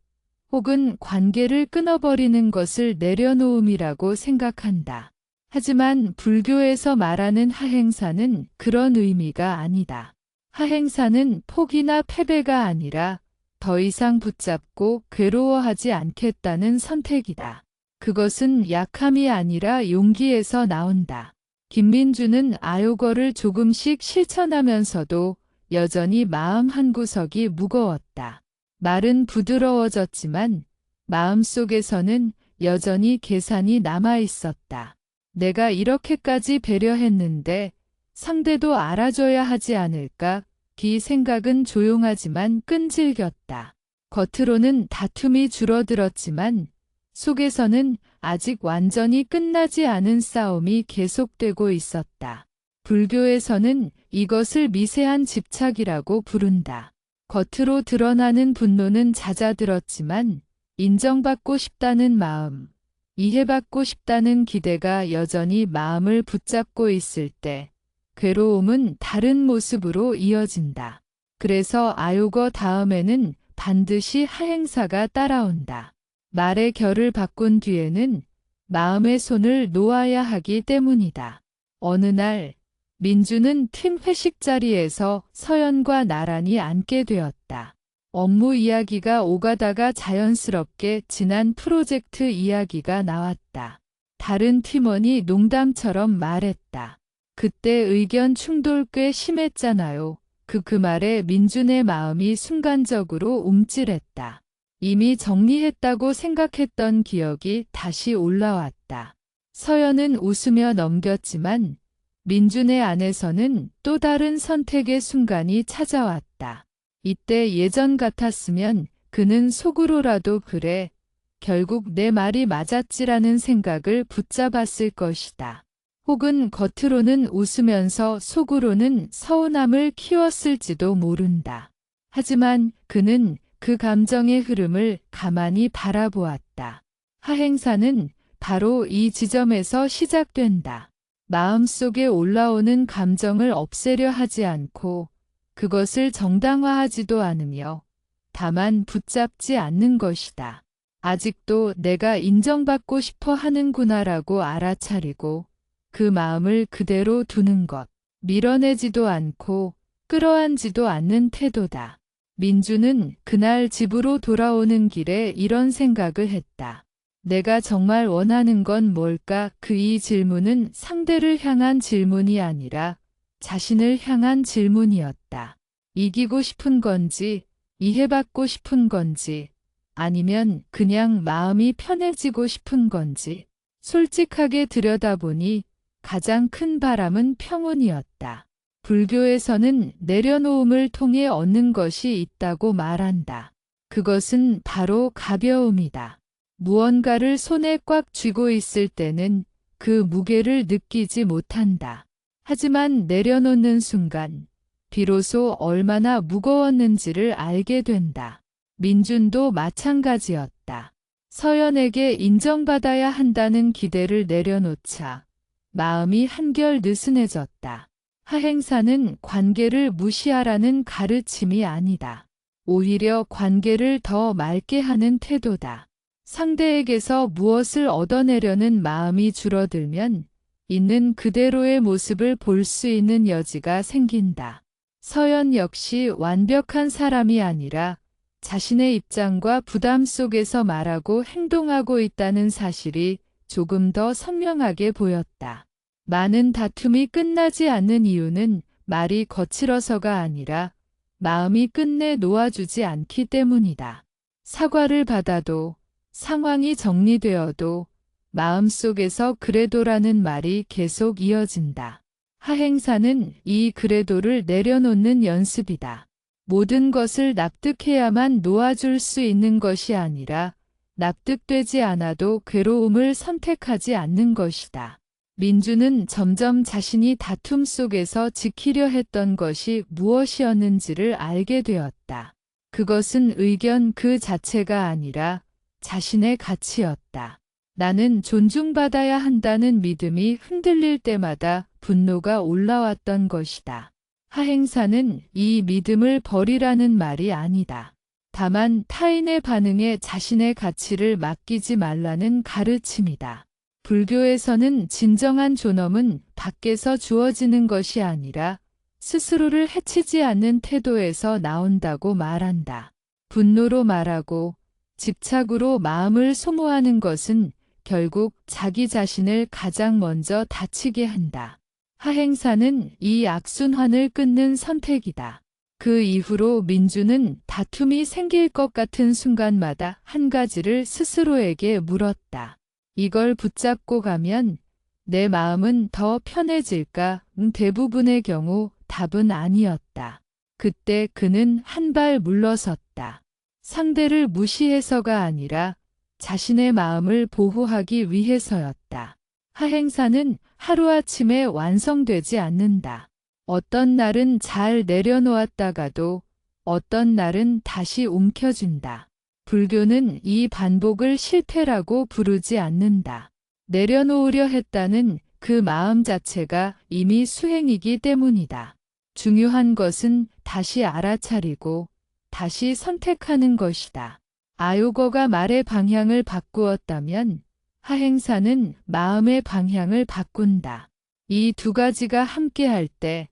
혹은 관계를 끊어버리는 것을 내려놓음이라고 생각한다. 하지만 불교에서 말하는 하행사는 그런 의미가 아니다. 하행사는 포기나 패배가 아니라 더 이상 붙잡고 괴로워하지 않겠다는 선택이다. 그것은 약함이 아니라 용기에서 나온다. 김민주는 아요거를 조금씩 실천하면서도 여전히 마음 한구석이 무거웠다. 말은 부드러워졌지만 마음속에서는 여전히 계산이 남아 있었다. 내가 이렇게까지 배려했는데 상대도 알아줘야 하지 않을까? 이 생각은 조용하지만 끈질겼다. 겉으로는 다툼이 줄어들었지만 속에서는 아직 완전히 끝나지 않은 싸움이 계속되고 있었다. 불교에서는 이것을 미세한 집착이라고 부른다. 겉으로 드러나는 분노는 잦아들었지만 인정받고 싶다는 마음, 이해받고 싶다는 기대가 여전히 마음을 붙잡고 있을 때 괴로움은 다른 모습으로 이어진다. 그래서 아요거 다음에는 반드시 하행사가 따라온다. 말의 결을 바꾼 뒤에는 마음의 손을 놓아야 하기 때문이다. 어느 날 민주는 팀 회식 자리에서 서연과 나란히 앉게 되었다. 업무 이야기가 오가다가 자연스럽게 지난 프로젝트 이야기가 나왔다. 다른 팀원이 농담처럼 말했다. 그때 의견 충돌 꽤 심했잖아요. 그 말에 민준의 마음이 순간적으로 움찔했다. 이미 정리했다고 생각했던 기억이 다시 올라왔다. 서연은 웃으며 넘겼지만 민준의 안에서는 또 다른 선택의 순간이 찾아왔다. 이때 예전 같았으면 그는 속으로라도 그래, 결국 내 말이 맞았지라는 생각을 붙잡았을 것이다. 혹은 겉으로는 웃으면서 속으로는 서운함을 키웠을지도 모른다. 하지만 그는 그 감정의 흐름을 가만히 바라보았다. 하행사는 바로 이 지점에서 시작된다. 마음속에 올라오는 감정을 없애려 하지 않고 그것을 정당화하지도 않으며 다만 붙잡지 않는 것이다. 아직도 내가 인정받고 싶어 하는구나라고 알아차리고 그 마음을 그대로 두는 것. 밀어내지도 않고 끌어안지도 않는 태도다. 민주는 그날 집으로 돌아오는 길에 이런 생각을 했다. 내가 정말 원하는 건 뭘까? 이 질문은 상대를 향한 질문이 아니라 자신을 향한 질문이었다. 이기고 싶은 건지, 이해받고 싶은 건지, 아니면 그냥 마음이 편해지고 싶은 건지. 솔직하게 들여다보니 가장 큰 바람은 평온이었다. 불교에서는 내려놓음을 통해 얻는 것이 있다고 말한다. 그것은 바로 가벼움이다. 무언가를 손에 꽉 쥐고 있을 때는 그 무게를 느끼지 못한다. 하지만 내려놓는 순간 비로소 얼마나 무거웠는지를 알게 된다. 민준도 마찬가지였다. 서연에게 인정받아야 한다는 기대를 내려놓자 마음이 한결 느슨해졌다. 하행사는 관계를 무시하라는 가르침이 아니다. 오히려 관계를 더 맑게 하는 태도다. 상대에게서 무엇을 얻어내려는 마음이 줄어들면 있는 그대로의 모습을 볼 수 있는 여지가 생긴다. 서연 역시 완벽한 사람이 아니라 자신의 입장과 부담 속에서 말하고 행동하고 있다는 사실이 조금 더 선명하게 보였다. 많은 다툼이 끝나지 않는 이유는 말이 거칠어서가 아니라 마음이 끝내 놓아주지 않기 때문이다. 사과를 받아도 상황이 정리되어도 마음속에서 그래도라는 말이 계속 이어진다. 하행사는 이 그래도를 내려놓는 연습이다. 모든 것을 납득해야만 놓아줄 수 있는 것이 아니라 납득되지 않아도 괴로움을 선택하지 않는 것이다. 민주는 점점 자신이 다툼 속에서 지키려 했던 것이 무엇이었는지를 알게 되었다. 그것은 의견 그 자체가 아니라 자신의 가치였다. 나는 존중받아야 한다는 믿음이 흔들릴 때마다 분노가 올라왔던 것이다. 하행사는 이 믿음을 버리라는 말이 아니다. 다만 타인의 반응에 자신의 가치를 맡기지 말라는 가르침이다. 불교에서는 진정한 존엄은 밖에서 주어지는 것이 아니라 스스로를 해치지 않는 태도에서 나온다고 말한다. 분노로 말하고 집착으로 마음을 소모하는 것은 결국 자기 자신을 가장 먼저 다치게 한다. 하행사는 이 악순환을 끊는 선택이다. 그 이후로 민주는 다툼이 생길 것 같은 순간마다 한 가지를 스스로에게 물었다. 이걸 붙잡고 가면 내 마음은 더 편해질까? 대부분의 경우 답은 아니었다. 그때 그는 한 발 물러섰다. 상대를 무시해서가 아니라 자신의 마음을 보호하기 위해서였다. 하행사는 하루아침에 완성되지 않는다. 어떤 날은 잘 내려놓았다가도 어떤 날은 다시 움켜쥔다. 불교는 이 반복을 실패라고 부르지 않는다. 내려놓으려 했다는 그 마음 자체가 이미 수행이기 때문이다. 중요한 것은 다시 알아차리고 다시 선택하는 것이다. 아요거가 말의 방향을 바꾸었다면 하행사는 마음의 방향을 바꾼다. 이 두 가지가 함께할 때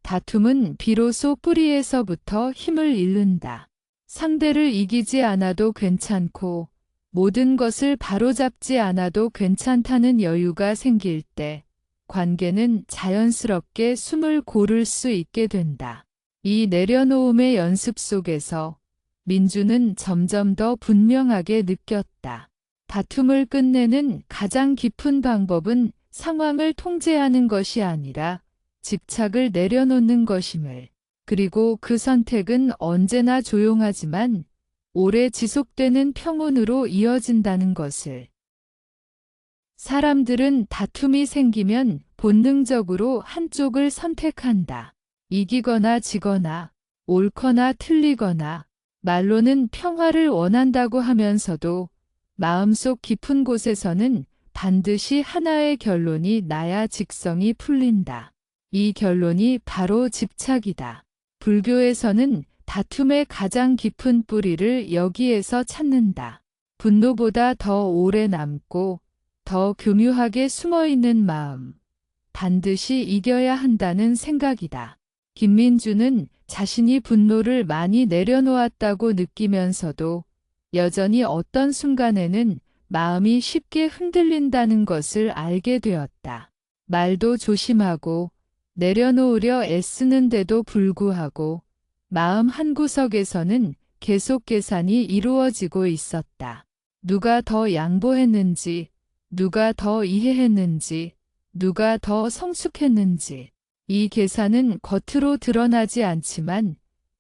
다툼은 비로소 뿌리에서부터 힘을 잃는다. 상대를 이기지 않아도 괜찮고 모든 것을 바로잡지 않아도 괜찮다는 여유가 생길 때 관계는 자연스럽게 숨을 고를 수 있게 된다. 이 내려놓음의 연습 속에서 민주는 점점 더 분명하게 느꼈다. 다툼을 끝내는 가장 깊은 방법은 상황을 통제하는 것이 아니라 집착을 내려놓는 것임을, 그리고 그 선택은 언제나 조용하지만 오래 지속되는 평온으로 이어진다는 것을. 사람들은 다툼이 생기면 본능적으로 한쪽을 선택한다. 이기거나 지거나, 옳거나 틀리거나, 말로는 평화를 원한다고 하면서도 마음속 깊은 곳에서는 반드시 하나의 결론이 나야 직성이 풀린다. 이 결론이 바로 집착이다. 불교에서는 다툼의 가장 깊은 뿌리를 여기에서 찾는다. 분노보다 더 오래 남고 더 교묘하게 숨어있는 마음. 반드시 이겨야 한다는 생각이다. 김민주는 자신이 분노를 많이 내려놓았다고 느끼면서도 여전히 어떤 순간에는 마음이 쉽게 흔들린다는 것을 알게 되었다. 말도 조심하고 내려놓으려 애쓰는데도 불구하고 마음 한구석에서는 계속 계산이 이루어지고 있었다. 누가 더 양보했는지, 누가 더 이해했는지, 누가 더 성숙했는지. 이 계산은 겉으로 드러나지 않지만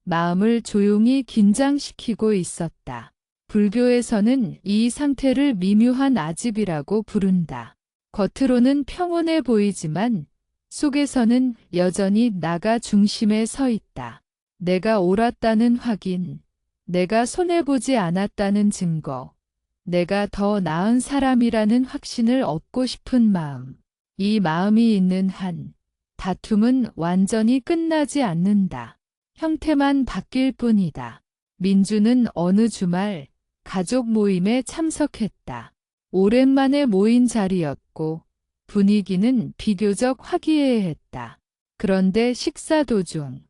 마음을 조용히 긴장시키고 있었다. 불교에서는 이 상태를 미묘한 아집이라고 부른다. 겉으로는 평온해 보이지만 속에서는 여전히 나가 중심에 서 있다. 내가 옳았다는 확인, 내가 손해보지 않았다는 증거, 내가 더 나은 사람이라는 확신을 얻고 싶은 마음. 이 마음이 있는 한 다툼은 완전히 끝나지 않는다. 형태만 바뀔 뿐이다. 민주는 어느 주말 가족 모임에 참석했다. 오랜만에 모인 자리였고 분위기는 비교적 화기애애했다. 그런데 식사 도중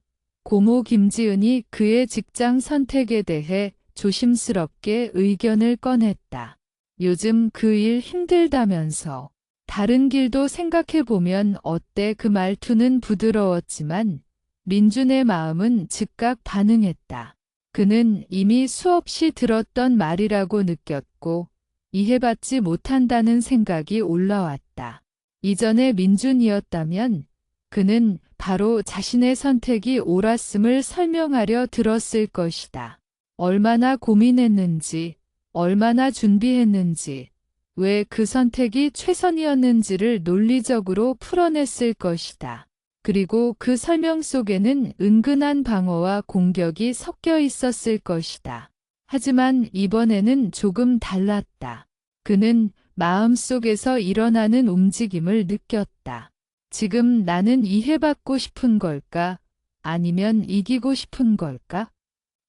고모 김지은이 그의 직장 선택에 대해 조심스럽게 의견을 꺼냈다. 요즘 그 일 힘들다면서 다른 길도 생각해보면 어때? 그 말투는 부드러웠지만 민준의 마음은 즉각 반응했다. 그는 이미 수없이 들었던 말이라고 느꼈고 이해받지 못한다는 생각이 올라왔다. 이전의 민준이었다면 그는 바로 자신의 선택이 옳았음을 설명하려 들었을 것이다. 얼마나 고민했는지, 얼마나 준비했는지, 왜 그 선택이 최선이었는지를 논리적으로 풀어냈을 것이다. 그리고 그 설명 속에는 은근한 방어와 공격이 섞여 있었을 것이다. 하지만 이번에는 조금 달랐다. 그는 마음속에서 일어나는 움직임을 느꼈다. 지금 나는 이해받고 싶은 걸까? 아니면 이기고 싶은 걸까?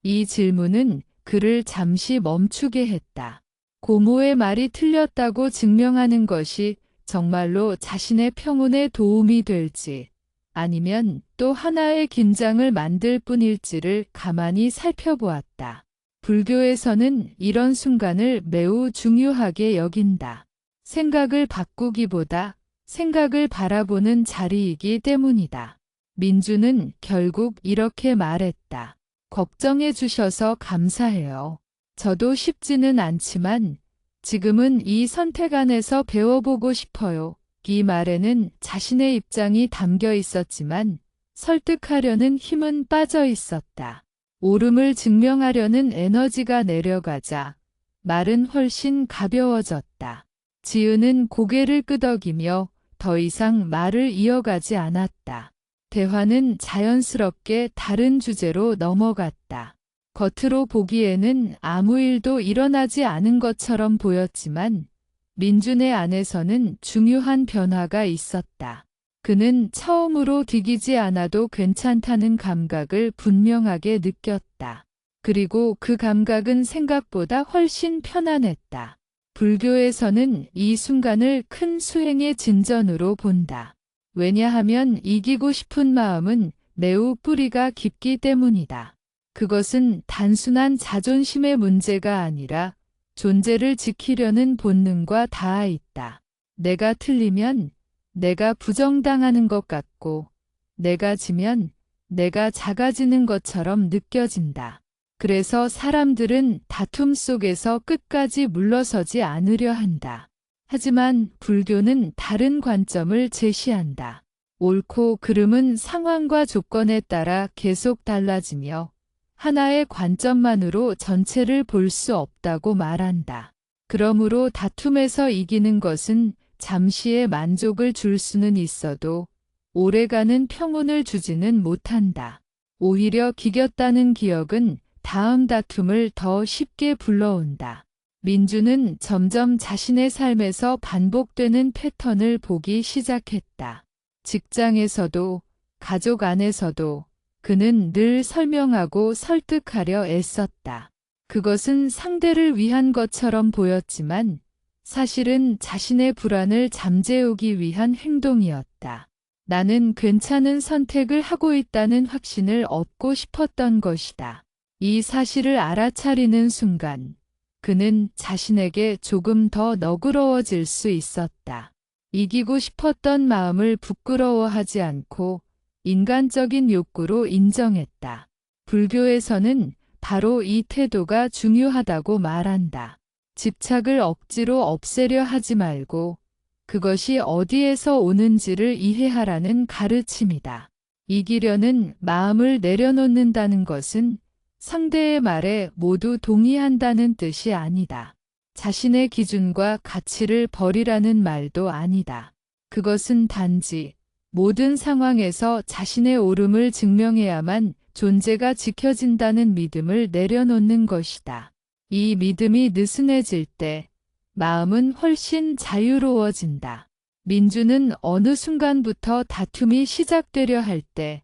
이 질문은 그를 잠시 멈추게 했다. 고모의 말이 틀렸다고 증명하는 것이 정말로 자신의 평온에 도움이 될지, 아니면 또 하나의 긴장을 만들 뿐일지를 가만히 살펴보았다. 불교에서는 이런 순간을 매우 중요하게 여긴다. 생각을 바꾸기보다 생각을 바라보는 자리이기 때문이다. 민주는 결국 이렇게 말했다. 걱정해 주셔서 감사해요. 저도 쉽지는 않지만 지금은 이 선택 안에서 배워보고 싶어요. 이 말에는 자신의 입장이 담겨 있었지만 설득하려는 힘은 빠져 있었다. 옳음을 증명하려는 에너지가 내려가자 말은 훨씬 가벼워졌다. 지은은 고개를 끄덕이며 더 이상 말을 이어가지 않았다. 대화는 자연스럽게 다른 주제로 넘어갔다. 겉으로 보기에는 아무 일도 일어나지 않은 것처럼 보였지만 민준의 안에서는 중요한 변화가 있었다. 그는 처음으로 디기지 않아도 괜찮다는 감각을 분명하게 느꼈다. 그리고 그 감각은 생각보다 훨씬 편안했다. 불교에서는 이 순간을 큰 수행의 진전으로 본다. 왜냐하면 이기고 싶은 마음은 매우 뿌리가 깊기 때문이다. 그것은 단순한 자존심의 문제가 아니라 존재를 지키려는 본능과 닿아 있다. 내가 틀리면 내가 부정당하는 것 같고, 내가 지면 내가 작아지는 것처럼 느껴진다. 그래서 사람들은 다툼 속에서 끝까지 물러서지 않으려 한다. 하지만 불교는 다른 관점을 제시한다. 옳고 그름은 상황과 조건에 따라 계속 달라지며 하나의 관점만으로 전체를 볼 수 없다고 말한다. 그러므로 다툼에서 이기는 것은 잠시의 만족을 줄 수는 있어도 오래가는 평온을 주지는 못한다. 오히려 기겼다는 기억은 다음 다툼을 더 쉽게 불러온다. 민주는 점점 자신의 삶에서 반복되는 패턴을 보기 시작했다. 직장에서도 가족 안에서도 그는 늘 설명하고 설득하려 애썼다. 그것은 상대를 위한 것처럼 보였지만 사실은 자신의 불안을 잠재우기 위한 행동이었다. 나는 괜찮은 선택을 하고 있다는 확신을 얻고 싶었던 것이다. 이 사실을 알아차리는 순간 그는 자신에게 조금 더 너그러워질 수 있었다. 이기고 싶었던 마음을 부끄러워하지 않고 인간적인 욕구로 인정했다. 불교에서는 바로 이 태도가 중요하다고 말한다. 집착을 억지로 없애려 하지 말고 그것이 어디에서 오는지를 이해하라는 가르침이다. 이기려는 마음을 내려놓는다는 것은 상대의 말에 모두 동의한다는 뜻이 아니다. 자신의 기준과 가치를 버리라는 말도 아니다. 그것은 단지 모든 상황에서 자신의 옳음을 증명해야만 존재가 지켜진다는 믿음을 내려놓는 것이다. 이 믿음이 느슨해질 때 마음은 훨씬 자유로워진다. 민주는 어느 순간부터 다툼이 시작되려 할 때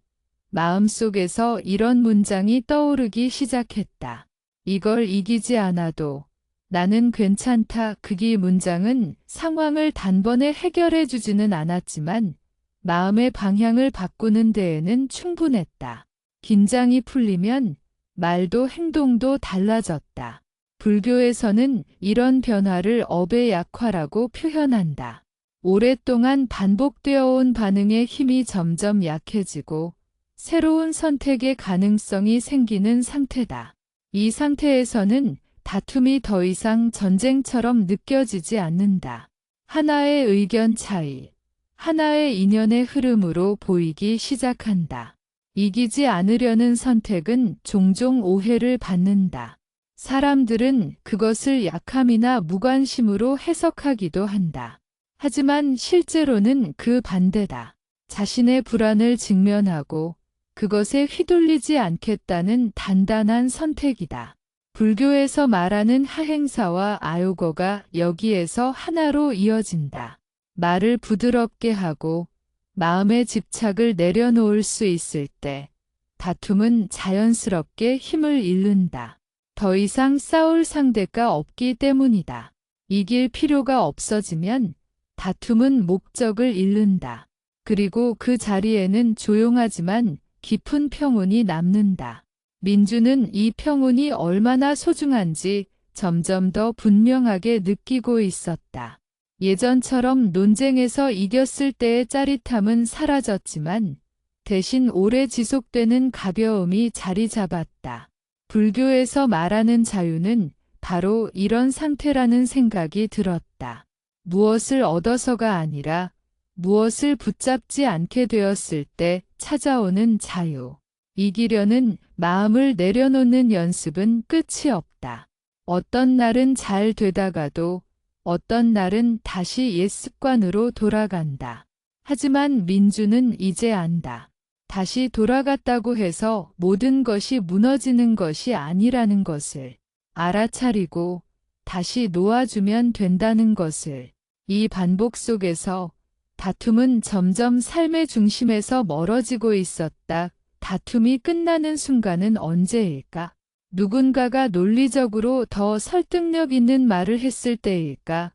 마음속에서 이런 문장이 떠오르기 시작했다. 이걸 이기지 않아도 나는 괜찮다. 그기 문장은 상황을 단번에 해결해 주지는 않았지만 마음의 방향을 바꾸는 데에는 충분했다. 긴장이 풀리면 말도 행동도 달라졌다. 불교에서는 이런 변화를 업의 약화라고 표현한다. 오랫동안 반복되어 온 반응의 힘이 점점 약해지고 새로운 선택의 가능성이 생기는 상태다. 이 상태에서는 다툼이 더 이상 전쟁처럼 느껴지지 않는다. 하나의 의견 차이, 하나의 인연의 흐름으로 보이기 시작한다. 이기지 않으려는 선택은 종종 오해를 받는다. 사람들은 그것을 약함이나 무관심으로 해석하기도 한다. 하지만 실제로는 그 반대다. 자신의 불안을 직면하고 그것에 휘둘리지 않겠다는 단단한 선택이다. 불교에서 말하는 하행사와 아요거가 여기에서 하나로 이어진다. 말을 부드럽게 하고 마음의 집착을 내려놓을 수 있을 때 다툼은 자연스럽게 힘을 잃는다. 더 이상 싸울 상대가 없기 때문이다. 이길 필요가 없어지면 다툼은 목적을 잃는다. 그리고 그 자리에는 조용하지만 깊은 평온이 남는다. 민주는 이 평온이 얼마나 소중한지 점점 더 분명하게 느끼고 있었다. 예전처럼 논쟁에서 이겼을 때의 짜릿함은 사라졌지만 대신 오래 지속되는 가벼움이 자리 잡았다. 불교에서 말하는 자유는 바로 이런 상태라는 생각이 들었다. 무엇을 얻어서가 아니라 무엇을 붙잡지 않게 되었을 때 찾아오는 자유. 이기려는 마음을 내려놓는 연습은 끝이 없다. 어떤 날은 잘 되다가도 어떤 날은 다시 옛 습관으로 돌아간다. 하지만 민주는 이제 안다. 다시 돌아갔다고 해서 모든 것이 무너지는 것이 아니라는 것을 알아차리고 다시 놓아주면 된다는 것을. 이 반복 속에서 다툼은 점점 삶의 중심에서 멀어지고 있었다. 다툼이 끝나는 순간은 언제일까? 누군가가 논리적으로 더 설득력 있는 말을 했을 때일까?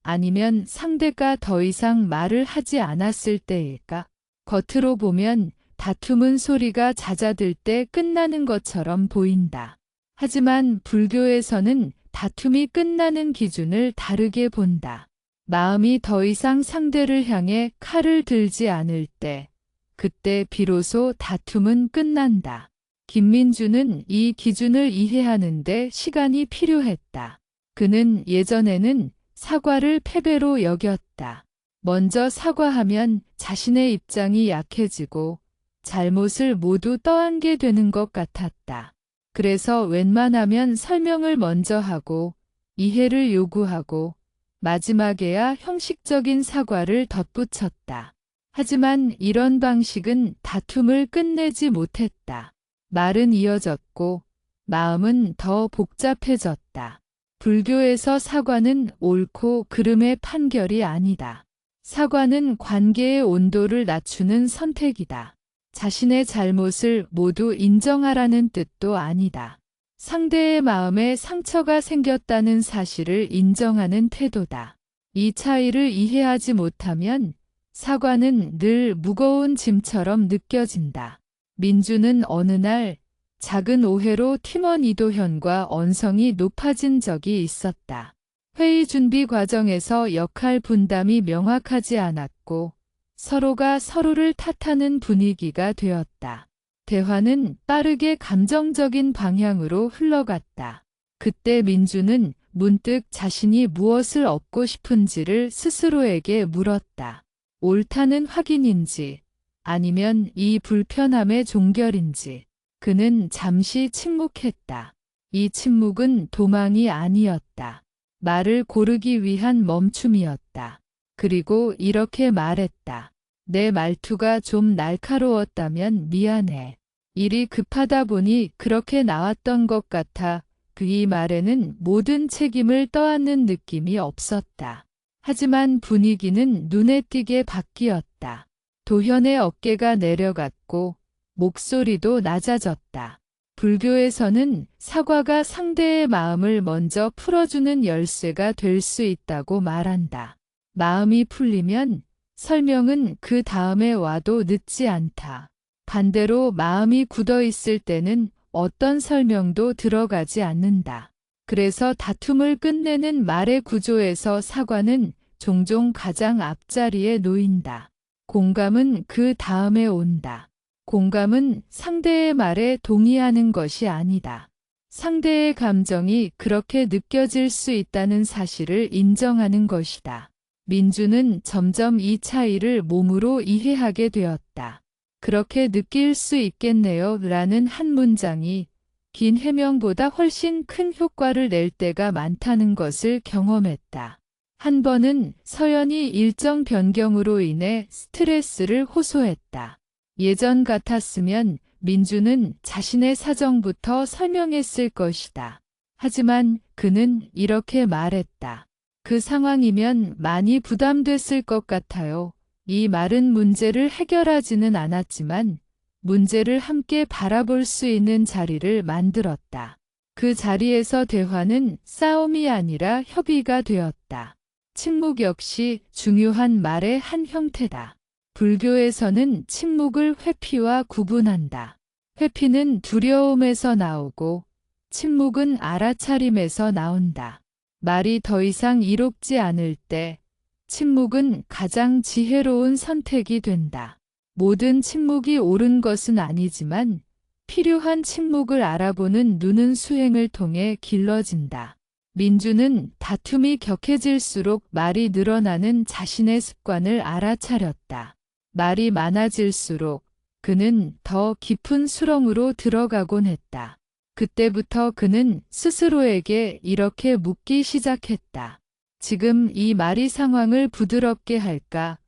아니면 상대가 더 이상 말을 하지 않았을 때일까? 겉으로 보면 다툼은 소리가 잦아들 때 끝나는 것처럼 보인다. 하지만 불교에서는 다툼이 끝나는 기준을 다르게 본다. 마음이 더 이상 상대를 향해 칼을 들지 않을 때, 그때 비로소 다툼은 끝난다. 김민주는 이 기준을 이해하는데 시간이 필요했다. 그는 예전에는 사과를 패배로 여겼다. 먼저 사과하면 자신의 입장이 약해지고 잘못을 모두 떠안게 되는 것 같았다. 그래서 웬만하면 설명을 먼저 하고 이해를 요구하고 마지막에야 형식적인 사과를 덧붙였다. 하지만 이런 방식은 다툼을 끝내지 못했다. 말은 이어졌고 마음은 더 복잡해졌다. 불교에서 사과는 옳고 그름의 판결이 아니다. 사과는 관계의 온도를 낮추는 선택이다. 자신의 잘못을 모두 인정하라는 뜻도 아니다. 상대의 마음에 상처가 생겼다는 사실을 인정하는 태도다. 이 차이를 이해하지 못하면 사과는 늘 무거운 짐처럼 느껴진다. 민주는 어느 날 작은 오해로 팀원 이도현과 언성이 높아진 적이 있었다. 회의 준비 과정에서 역할 분담이 명확하지 않았고 서로가 서로를 탓하는 분위기가 되었다. 대화는 빠르게 감정적인 방향으로 흘러갔다. 그때 민주는 문득 자신이 무엇을 얻고 싶은지를 스스로에게 물었다. 옳다는 확인인지 아니면 이 불편함의 종결인지. 그는 잠시 침묵했다. 이 침묵은 도망이 아니었다. 말을 고르기 위한 멈춤이었다. 그리고 이렇게 말했다. 내 말투가 좀 날카로웠다면 미안해. 일이 급하다 보니 그렇게 나왔던 것 같아. 그 이 말에는 모든 책임을 떠안는 느낌이 없었다. 하지만 분위기는 눈에 띄게 바뀌었다. 도현의 어깨가 내려갔고 목소리도 낮아졌다. 불교에서는 사과가 상대의 마음을 먼저 풀어주는 열쇠가 될 수 있다고 말한다. 마음이 풀리면 설명은 그 다음에 와도 늦지 않다. 반대로 마음이 굳어 있을 때는 어떤 설명도 들어가지 않는다. 그래서 다툼을 끝내는 말의 구조에서 사과는 종종 가장 앞자리에 놓인다. 공감은 그 다음에 온다. 공감은 상대의 말에 동의하는 것이 아니다. 상대의 감정이 그렇게 느껴질 수 있다는 사실을 인정하는 것이다. 민주는 점점 이 차이를 몸으로 이해하게 되었다. 그렇게 느낄 수 있겠네요 라는 한 문장이 긴 해명보다 훨씬 큰 효과를 낼 때가 많다는 것을 경험했다. 한 번은 서연이 일정 변경으로 인해 스트레스를 호소했다. 예전 같았으면 민주는 자신의 사정부터 설명했을 것이다. 하지만 그는 이렇게 말했다. 그 상황이면 많이 부담됐을 것 같아요. 이 말은 문제를 해결하지는 않았지만 문제를 함께 바라볼 수 있는 자리를 만들었다. 그 자리에서 대화는 싸움이 아니라 협의가 되었다. 침묵 역시 중요한 말의 한 형태다. 불교에서는 침묵을 회피와 구분한다. 회피는 두려움에서 나오고 침묵은 알아차림에서 나온다. 말이 더 이상 이롭지 않을 때 침묵은 가장 지혜로운 선택이 된다. 모든 침묵이 옳은 것은 아니지만 필요한 침묵을 알아보는 눈은 수행을 통해 길러진다. 민주는 다툼이 격해질수록 말이 늘어나는 자신의 습관을 알아차렸다. 말이 많아질수록 그는 더 깊은 수렁으로 들어가곤 했다. 그때부터 그는 스스로에게 이렇게 묻기 시작했다. 지금 이 말이 상황을 부드럽게 할까?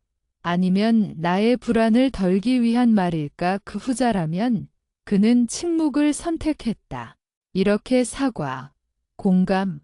아니면 나의 불안을 덜기 위한 말일까? 그 후자라면 그는 침묵을 선택했다. 이렇게 사과, 공감,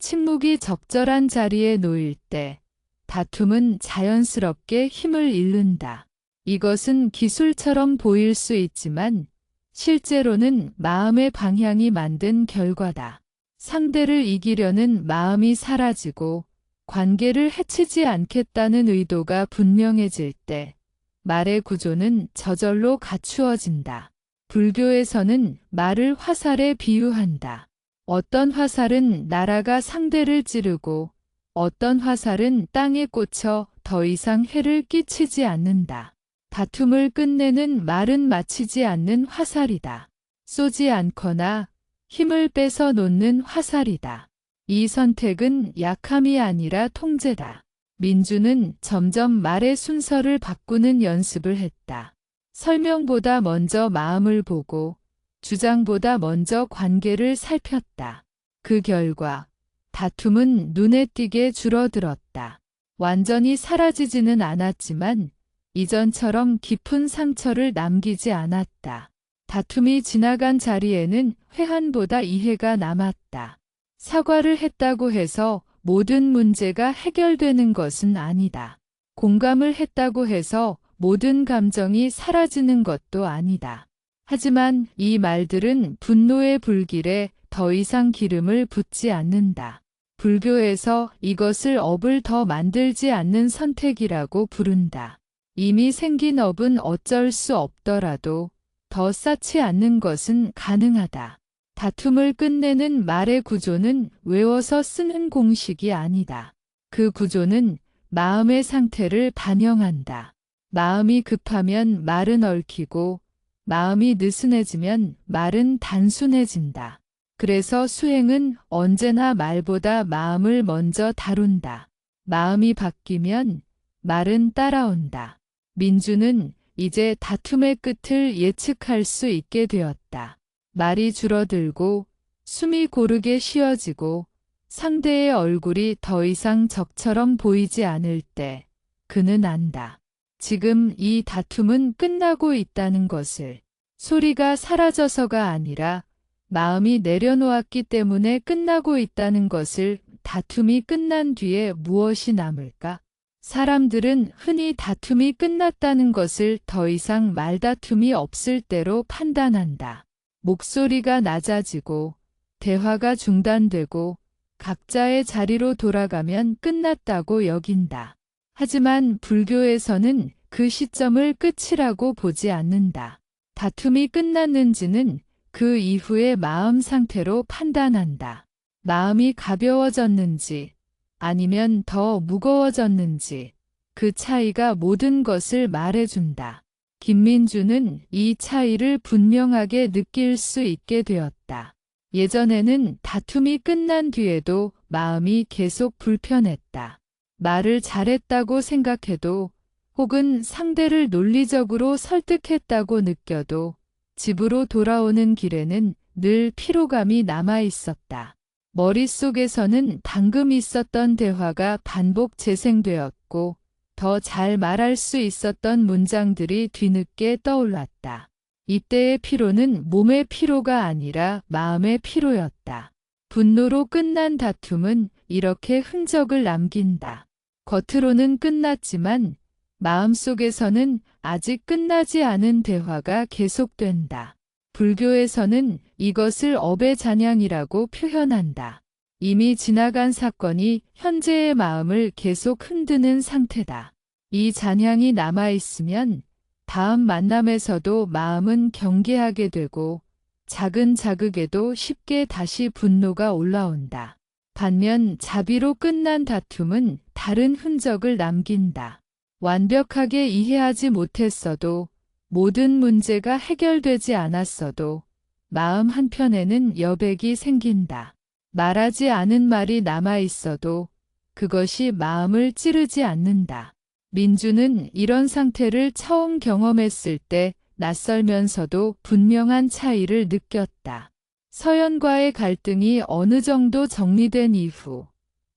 침묵이 적절한 자리에 놓일 때 다툼은 자연스럽게 힘을 잃는다. 이것은 기술처럼 보일 수 있지만 실제로는 마음의 방향이 만든 결과다. 상대를 이기려는 마음이 사라지고 관계를 해치지 않겠다는 의도가 분명해질 때 말의 구조는 저절로 갖추어진다. 불교에서는 말을 화살에 비유한다. 어떤 화살은 나라가 상대를 찌르고 어떤 화살은 땅에 꽂혀 더 이상 해를 끼치지 않는다. 다툼을 끝내는 말은 맞히지 않는 화살이다. 쏘지 않거나 힘을 빼서 놓는 화살이다. 이 선택은 약함이 아니라 통제다. 민주는 점점 말의 순서를 바꾸는 연습을 했다. 설명보다 먼저 마음을 보고 주장보다 먼저 관계를 살폈다. 그 결과 다툼은 눈에 띄게 줄어들었다. 완전히 사라지지는 않았지만 이전처럼 깊은 상처를 남기지 않았다. 다툼이 지나간 자리에는 회한보다 이해가 남았다. 사과를 했다고 해서 모든 문제가 해결되는 것은 아니다. 공감을 했다고 해서 모든 감정이 사라지는 것도 아니다. 하지만 이 말들은 분노의 불길에 더 이상 기름을 붓지 않는다. 불교에서 이것을 업을 더 만들지 않는 선택이라고 부른다. 이미 생긴 업은 어쩔 수 없더라도 더 쌓지 않는 것은 가능하다. 다툼을 끝내는 말의 구조는 외워서 쓰는 공식이 아니다. 그 구조는 마음의 상태를 반영한다. 마음이 급하면 말은 얽히고 마음이 느슨해지면 말은 단순해진다. 그래서 수행은 언제나 말보다 마음을 먼저 다룬다. 마음이 바뀌면 말은 따라온다. 민주는 이제 다툼의 끝을 예측할 수 있게 되었다. 말이 줄어들고 숨이 고르게 쉬어지고 상대의 얼굴이 더 이상 적처럼 보이지 않을 때 그는 안다. 지금 이 다툼은 끝나고 있다는 것을. 소리가 사라져서가 아니라 마음이 내려놓았기 때문에 끝나고 있다는 것을 다툼이 끝난 뒤에 무엇이 남을까? 사람들은 흔히 다툼이 끝났다는 것을 더 이상 말다툼이 없을 때로 판단한다. 목소리가 낮아지고 대화가 중단되고 각자의 자리로 돌아가면 끝났다고 여긴다. 하지만 불교에서는 그 시점을 끝이라고 보지 않는다. 다툼이 끝났는지는 그 이후의 마음 상태로 판단한다. 마음이 가벼워졌는지 아니면 더 무거워졌는지 그 차이가 모든 것을 말해준다. 김민주는 이 차이를 분명하게 느낄 수 있게 되었다. 예전에는 다툼이 끝난 뒤에도 마음이 계속 불편했다. 말을 잘했다고 생각해도 혹은 상대를 논리적으로 설득했다고 느껴도 집으로 돌아오는 길에는 늘 피로감이 남아 있었다. 머릿속에서는 방금 있었던 대화가 반복 재생되었고 더 잘 말할 수 있었던 문장들이 뒤늦게 떠올랐다. 이때의 피로는 몸의 피로가 아니라 마음의 피로였다. 분노로 끝난 다툼은 이렇게 흔적을 남긴다. 겉으로는 끝났지만 마음속에서는 아직 끝나지 않은 대화가 계속된다. 불교에서는 이것을 업의 잔향이라고 표현한다. 이미 지나간 사건이 현재의 마음을 계속 흔드는 상태다. 이 잔향이 남아있으면 다음 만남에서도 마음은 경계하게 되고 작은 자극에도 쉽게 다시 분노가 올라온다. 반면 자비로 끝난 다툼은 다른 흔적을 남긴다. 완벽하게 이해하지 못했어도 모든 문제가 해결되지 않았어도 마음 한편에는 여백이 생긴다. 말하지 않은 말이 남아있어도 그것이 마음을 찌르지 않는다. 민주는 이런 상태를 처음 경험했을 때 낯설면서도 분명한 차이를 느꼈다. 서연과의 갈등이 어느 정도 정리된 이후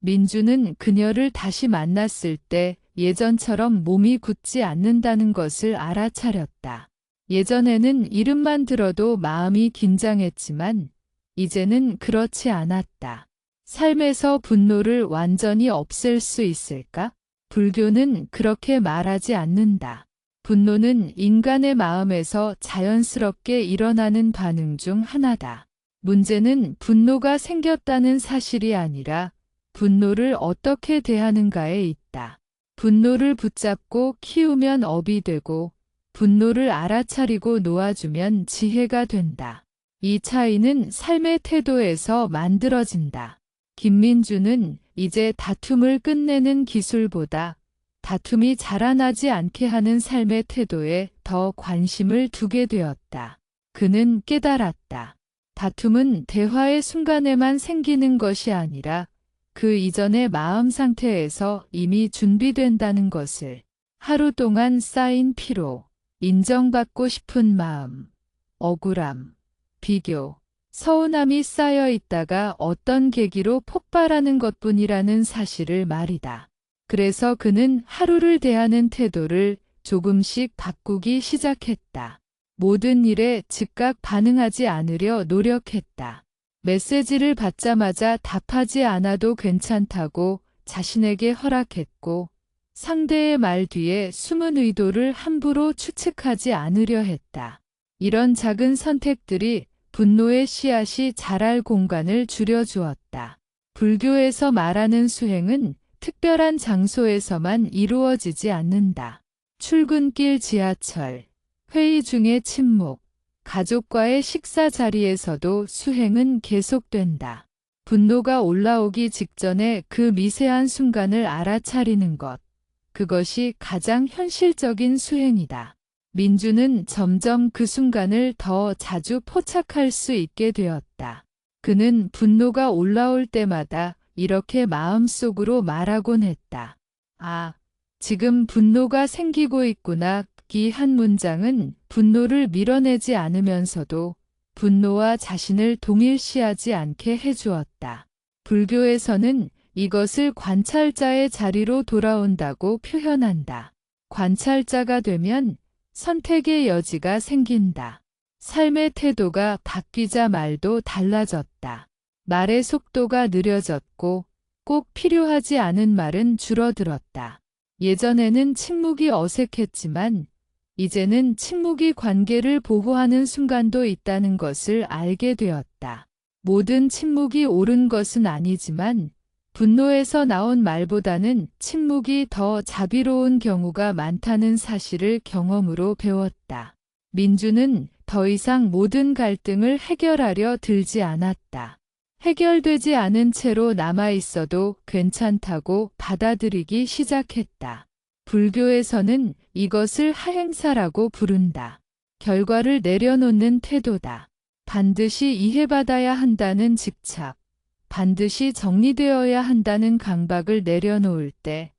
민주는 그녀를 다시 만났을 때 예전처럼 몸이 굳지 않는다는 것을 알아차렸다. 예전에는 이름만 들어도 마음이 긴장했지만 이제는 그렇지 않았다. 삶에서 분노를 완전히 없앨 수 있을까? 불교는 그렇게 말하지 않는다. 분노는 인간의 마음에서 자연스럽게 일어나는 반응 중 하나다. 문제는 분노가 생겼다는 사실이 아니라 분노를 어떻게 대하는가에 있다. 분노를 붙잡고 키우면 업이 되고 분노를 알아차리고 놓아주면 지혜가 된다. 이 차이는 삶의 태도에서 만들어진다. 김민주는 이제 다툼을 끝내는 기술보다 다툼이 자라나지 않게 하는 삶의 태도에 더 관심을 두게 되었다. 그는 깨달았다. 다툼은 대화의 순간에만 생기는 것이 아니라 그 이전의 마음 상태에서 이미 준비된다는 것을. 하루 동안 쌓인 피로, 인정받고 싶은 마음, 억울함, 비교, 서운함이 쌓여 있다가 어떤 계기로 폭발하는 것뿐이라는 사실을 말이다. 그래서 그는 하루를 대하는 태도를 조금씩 바꾸기 시작했다. 모든 일에 즉각 반응하지 않으려 노력했다. 메시지를 받자마자 답하지 않아도 괜찮다고 자신에게 허락했고 상대의 말 뒤에 숨은 의도를 함부로 추측하지 않으려 했다. 이런 작은 선택들이 분노의 씨앗이 자랄 공간을 줄여주었다. 불교에서 말하는 수행은 특별한 장소에서만 이루어지지 않는다. 출근길 지하철, 회의 중의 침묵, 가족과의 식사 자리에서도 수행은 계속된다. 분노가 올라오기 직전에 그 미세한 순간을 알아차리는 것, 그것이 가장 현실적인 수행이다. 민주는 점점 그 순간을 더 자주 포착할 수 있게 되었다. 그는 분노가 올라올 때마다 이렇게 마음속으로 말하곤 했다. 아, 지금 분노가 생기고 있구나. 이 한 문장은 분노를 밀어내지 않으면서도 분노와 자신을 동일시하지 않게 해주었다. 불교에서는 이것을 관찰자의 자리로 돌아온다고 표현한다. 관찰자가 되면 선택의 여지가 생긴다. 삶의 태도가 바뀌자 말도 달라졌다. 말의 속도가 느려졌고 꼭 필요하지 않은 말은 줄어들었다. 예전에는 침묵이 어색했지만 이제는 침묵이 관계를 보호하는 순간도 있다는 것을 알게 되었다. 모든 침묵이 옳은 것은 아니지만 분노에서 나온 말보다는 침묵이 더 자비로운 경우가 많다는 사실을 경험으로 배웠다. 민주는 더 이상 모든 갈등을 해결하려 들지 않았다. 해결되지 않은 채로 남아있어도 괜찮다고 받아들이기 시작했다. 불교에서는 이것을 하행사라고 부른다. 결과를 내려놓는 태도다. 반드시 이해받아야 한다는 집착, 반드시 정리되어야 한다는 강박을 내려놓을 때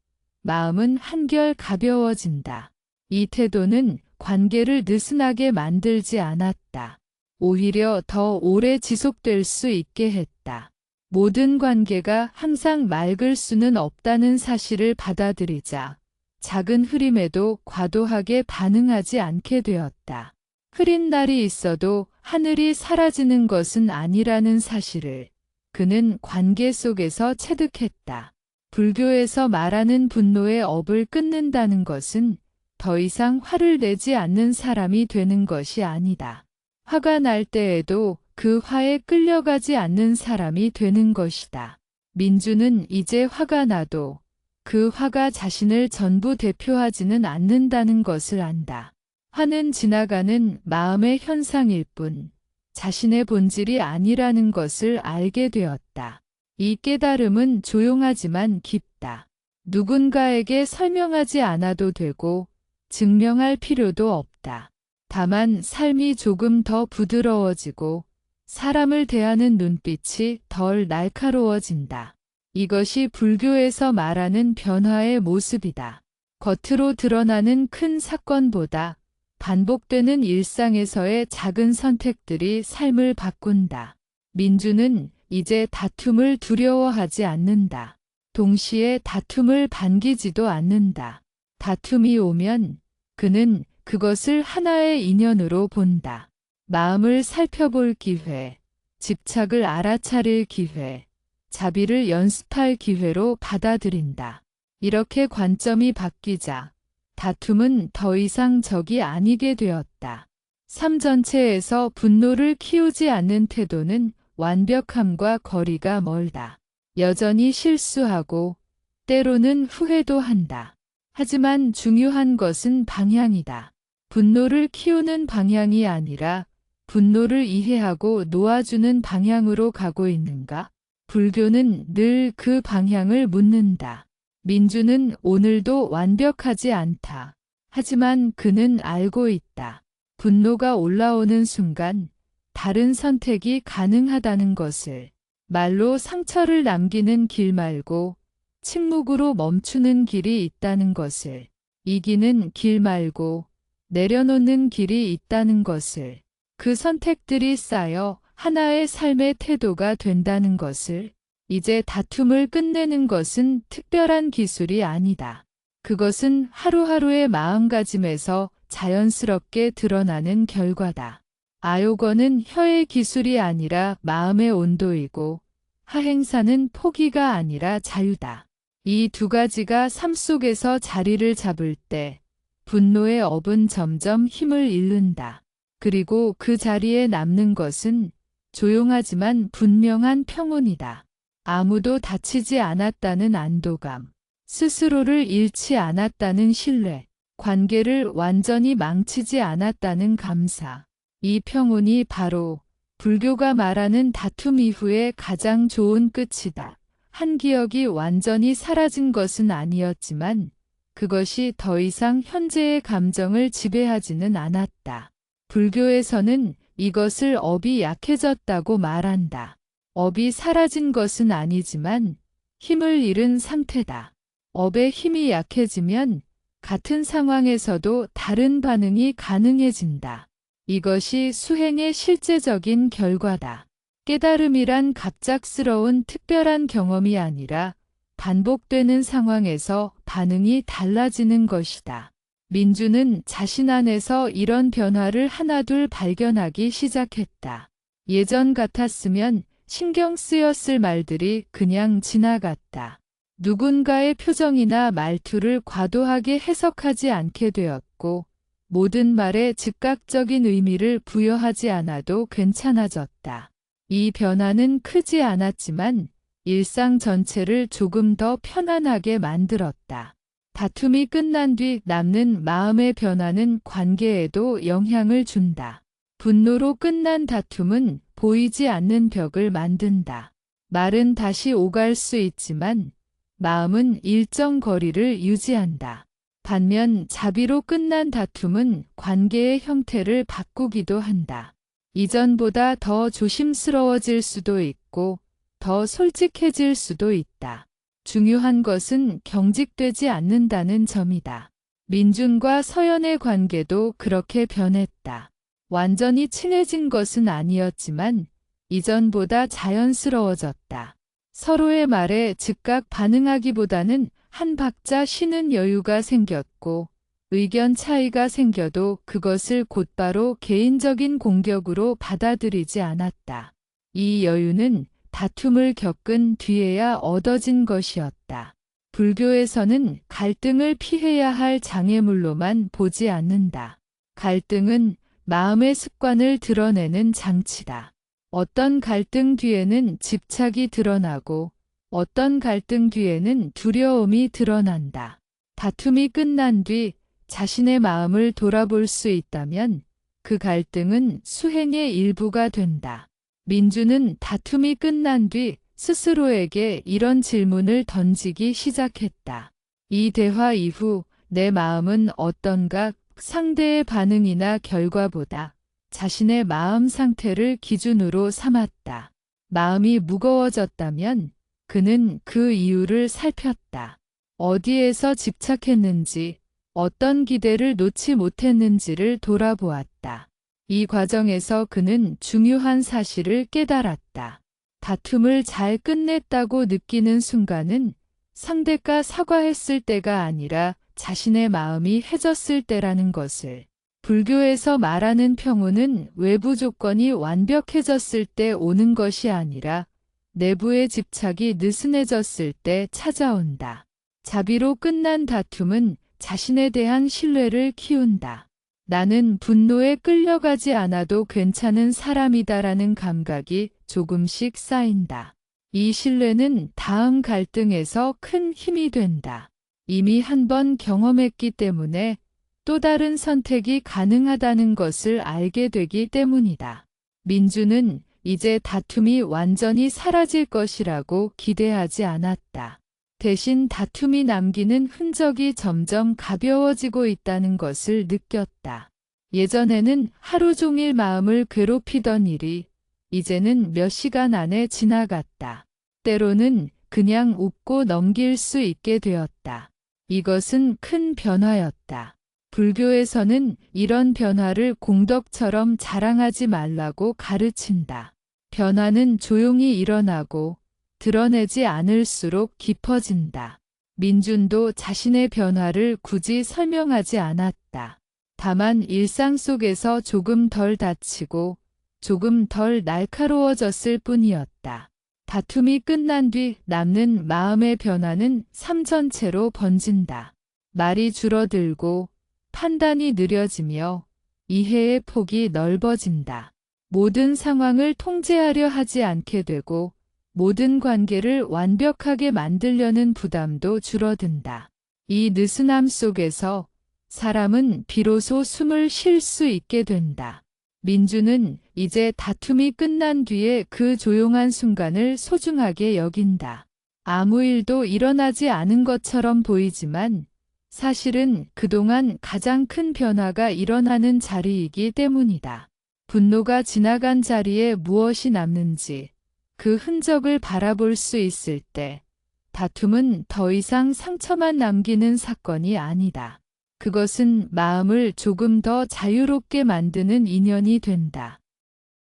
마음은 한결 가벼워진다. 이 태도는 관계를 느슨하게 만들지 않았다. 오히려 더 오래 지속될 수 있게 했다. 모든 관계가 항상 맑을 수는 없다는 사실을 받아들이자 작은 흐림에도 과도하게 반응하지 않게 되었다. 흐린 날이 있어도 하늘이 사라지는 것은 아니라는 사실을 그는 관계 속에서 체득했다. 불교에서 말하는 분노의 업을 끊는다는 것은 더 이상 화를 내지 않는 사람이 되는 것이 아니다. 화가 날 때에도 그 화에 끌려가지 않는 사람이 되는 것이다. 민주는 이제 화가 나도 그 화가 자신을 전부 대표하지는 않는다는 것을 안다. 화는 지나가는 마음의 현상일 뿐 자신의 본질이 아니라는 것을 알게 되었다. 이 깨달음은 조용하지만 깊다. 누군가에게 설명하지 않아도 되고 증명할 필요도 없다. 다만 삶이 조금 더 부드러워지고 사람을 대하는 눈빛이 덜 날카로워진다. 이것이 불교에서 말하는 변화의 모습이다. 겉으로 드러나는 큰 사건보다 반복되는 일상에서의 작은 선택들이 삶을 바꾼다. 민주는 이제 다툼을 두려워하지 않는다. 동시에 다툼을 반기지도 않는다. 다툼이 오면 그는 그것을 하나의 인연으로 본다. 마음을 살펴볼 기회, 집착을 알아차릴 기회, 자비를 연습할 기회로 받아들인다. 이렇게 관점이 바뀌자 다툼은 더 이상 적이 아니게 되었다. 삶 전체에서 분노를 키우지 않는 태도는 완벽함과 거리가 멀다. 여전히 실수하고 때로는 후회도 한다. 하지만 중요한 것은 방향이다. 분노를 키우는 방향이 아니라 분노를 이해하고 놓아주는 방향으로 가고 있는가? 불교는 늘 그 방향을 묻는다. 민주는 오늘도 완벽하지 않다. 하지만 그는 알고 있다. 분노가 올라오는 순간 다른 선택이 가능하다는 것을. 말로 상처를 남기는 길 말고 침묵으로 멈추는 길이 있다는 것을. 이기는 길 말고 내려놓는 길이 있다는 것을. 그 선택들이 쌓여 하나의 삶의 태도가 된다는 것을. 이제 다툼을 끝내는 것은 특별한 기술이 아니다. 그것은 하루하루의 마음가짐에서 자연스럽게 드러나는 결과다. 아요거는 혀의 기술이 아니라 마음의 온도이고 하행사는 포기가 아니라 자유다. 이 두 가지가 삶 속에서 자리를 잡을 때 분노의 업은 점점 힘을 잃는다. 그리고 그 자리에 남는 것은 조용하지만 분명한 평온이다. 아무도 다치지 않았다는 안도감, 스스로를 잃지 않았다는 신뢰, 관계를 완전히 망치지 않았다는 감사. 이 평온이 바로 불교가 말하는 다툼 이후의 가장 좋은 끝이다. 한 기억이 완전히 사라진 것은 아니었지만 그것이 더 이상 현재의 감정을 지배하지는 않았다. 불교에서는 이것을 업이 약해졌다고 말한다. 업이 사라진 것은 아니지만 힘을 잃은 상태다. 업의 힘이 약해지면 같은 상황에서도 다른 반응이 가능해진다. 이것이 수행의 실제적인 결과다. 깨달음이란 갑작스러운 특별한 경험이 아니라 반복되는 상황에서 반응이 달라지는 것이다. 민주는 자신 안에서 이런 변화를 하나둘 발견하기 시작했다. 예전 같았으면 신경 쓰였을 말들이 그냥 지나갔다. 누군가의 표정이나 말투를 과도하게 해석하지 않게 되었고, 모든 말에 즉각적인 의미를 부여하지 않아도 괜찮아졌다. 이 변화는 크지 않았지만 일상 전체를 조금 더 편안하게 만들었다. 다툼이 끝난 뒤 남는 마음의 변화는 관계에도 영향을 준다. 분노로 끝난 다툼은 보이지 않는 벽을 만든다. 말은 다시 오갈 수 있지만 마음은 일정 거리를 유지한다. 반면 자비로 끝난 다툼은 관계의 형태를 바꾸기도 한다. 이전보다 더 조심스러워질 수도 있고 더 솔직해질 수도 있다. 중요한 것은 경직되지 않는다는 점이다. 민준과 서연의 관계도 그렇게 변했다. 완전히 친해진 것은 아니었지만 이전보다 자연스러워졌다. 서로의 말에 즉각 반응하기보다는 한 박자 쉬는 여유가 생겼고, 의견 차이가 생겨도 그것을 곧바로 개인적인 공격으로 받아들이지 않았다. 이 여유는 다툼을 겪은 뒤에야 얻어진 것이었다. 불교에서는 갈등을 피해야 할 장애물로만 보지 않는다. 갈등은 마음의 습관을 드러내는 장치다. 어떤 갈등 뒤에는 집착이 드러나고 어떤 갈등 뒤에는 두려움이 드러난다. 다툼이 끝난 뒤 자신의 마음을 돌아볼 수 있다면 그 갈등은 수행의 일부가 된다. 민주는 다툼이 끝난 뒤 스스로에게 이런 질문을 던지기 시작했다. 이 대화 이후 내 마음은 어떤가? 상대의 반응이나 결과보다 자신의 마음 상태를 기준으로 삼았다. 마음이 무거워졌다면 그는 그 이유를 살폈다. 어디에서 집착했는지, 어떤 기대를 놓지 못했는지를 돌아보았다. 이 과정에서 그는 중요한 사실을 깨달았다. 다툼을 잘 끝냈다고 느끼는 순간은 상대가 사과했을 때가 아니라 자신의 마음이 해졌을 때라는 것을. 불교에서 말하는 평온은 외부 조건이 완벽해졌을 때 오는 것이 아니라 내부의 집착이 느슨해졌을 때 찾아온다. 자비로 끝난 다툼은 자신에 대한 신뢰를 키운다. 나는 분노에 끌려가지 않아도 괜찮은 사람이다라는 감각이 조금씩 쌓인다. 이 신뢰는 다음 갈등에서 큰 힘이 된다. 이미 한 번 경험했기 때문에 또 다른 선택이 가능하다는 것을 알게 되기 때문이다. 민주는 이제 다툼이 완전히 사라질 것이라고 기대하지 않았다. 대신 다툼이 남기는 흔적이 점점 가벼워지고 있다는 것을 느꼈다. 예전에는 하루 종일 마음을 괴롭히던 일이 이제는 몇 시간 안에 지나갔다. 때로는 그냥 웃고 넘길 수 있게 되었다. 이것은 큰 변화였다. 불교에서는 이런 변화를 공덕처럼 자랑하지 말라고 가르친다. 변화는 조용히 일어나고 드러내지 않을수록 깊어진다. 민준도 자신의 변화를 굳이 설명하지 않았다. 다만 일상 속에서 조금 덜 다치고 조금 덜 날카로워졌을 뿐이었다. 다툼이 끝난 뒤 남는 마음의 변화는 삶 전체로 번진다. 말이 줄어들고 판단이 느려지며 이해의 폭이 넓어진다. 모든 상황을 통제하려 하지 않게 되고 모든 관계를 완벽하게 만들려는 부담도 줄어든다. 이 느슨함 속에서 사람은 비로소 숨을 쉴 수 있게 된다. 민주는 이제 다툼이 끝난 뒤에 그 조용한 순간을 소중하게 여긴다. 아무 일도 일어나지 않은 것처럼 보이지만 사실은 그동안 가장 큰 변화가 일어나는 자리이기 때문이다. 분노가 지나간 자리에 무엇이 남는지 그 흔적을 바라볼 수 있을 때 다툼은 더 이상 상처만 남기는 사건이 아니다. 그것은 마음을 조금 더 자유롭게 만드는 인연이 된다.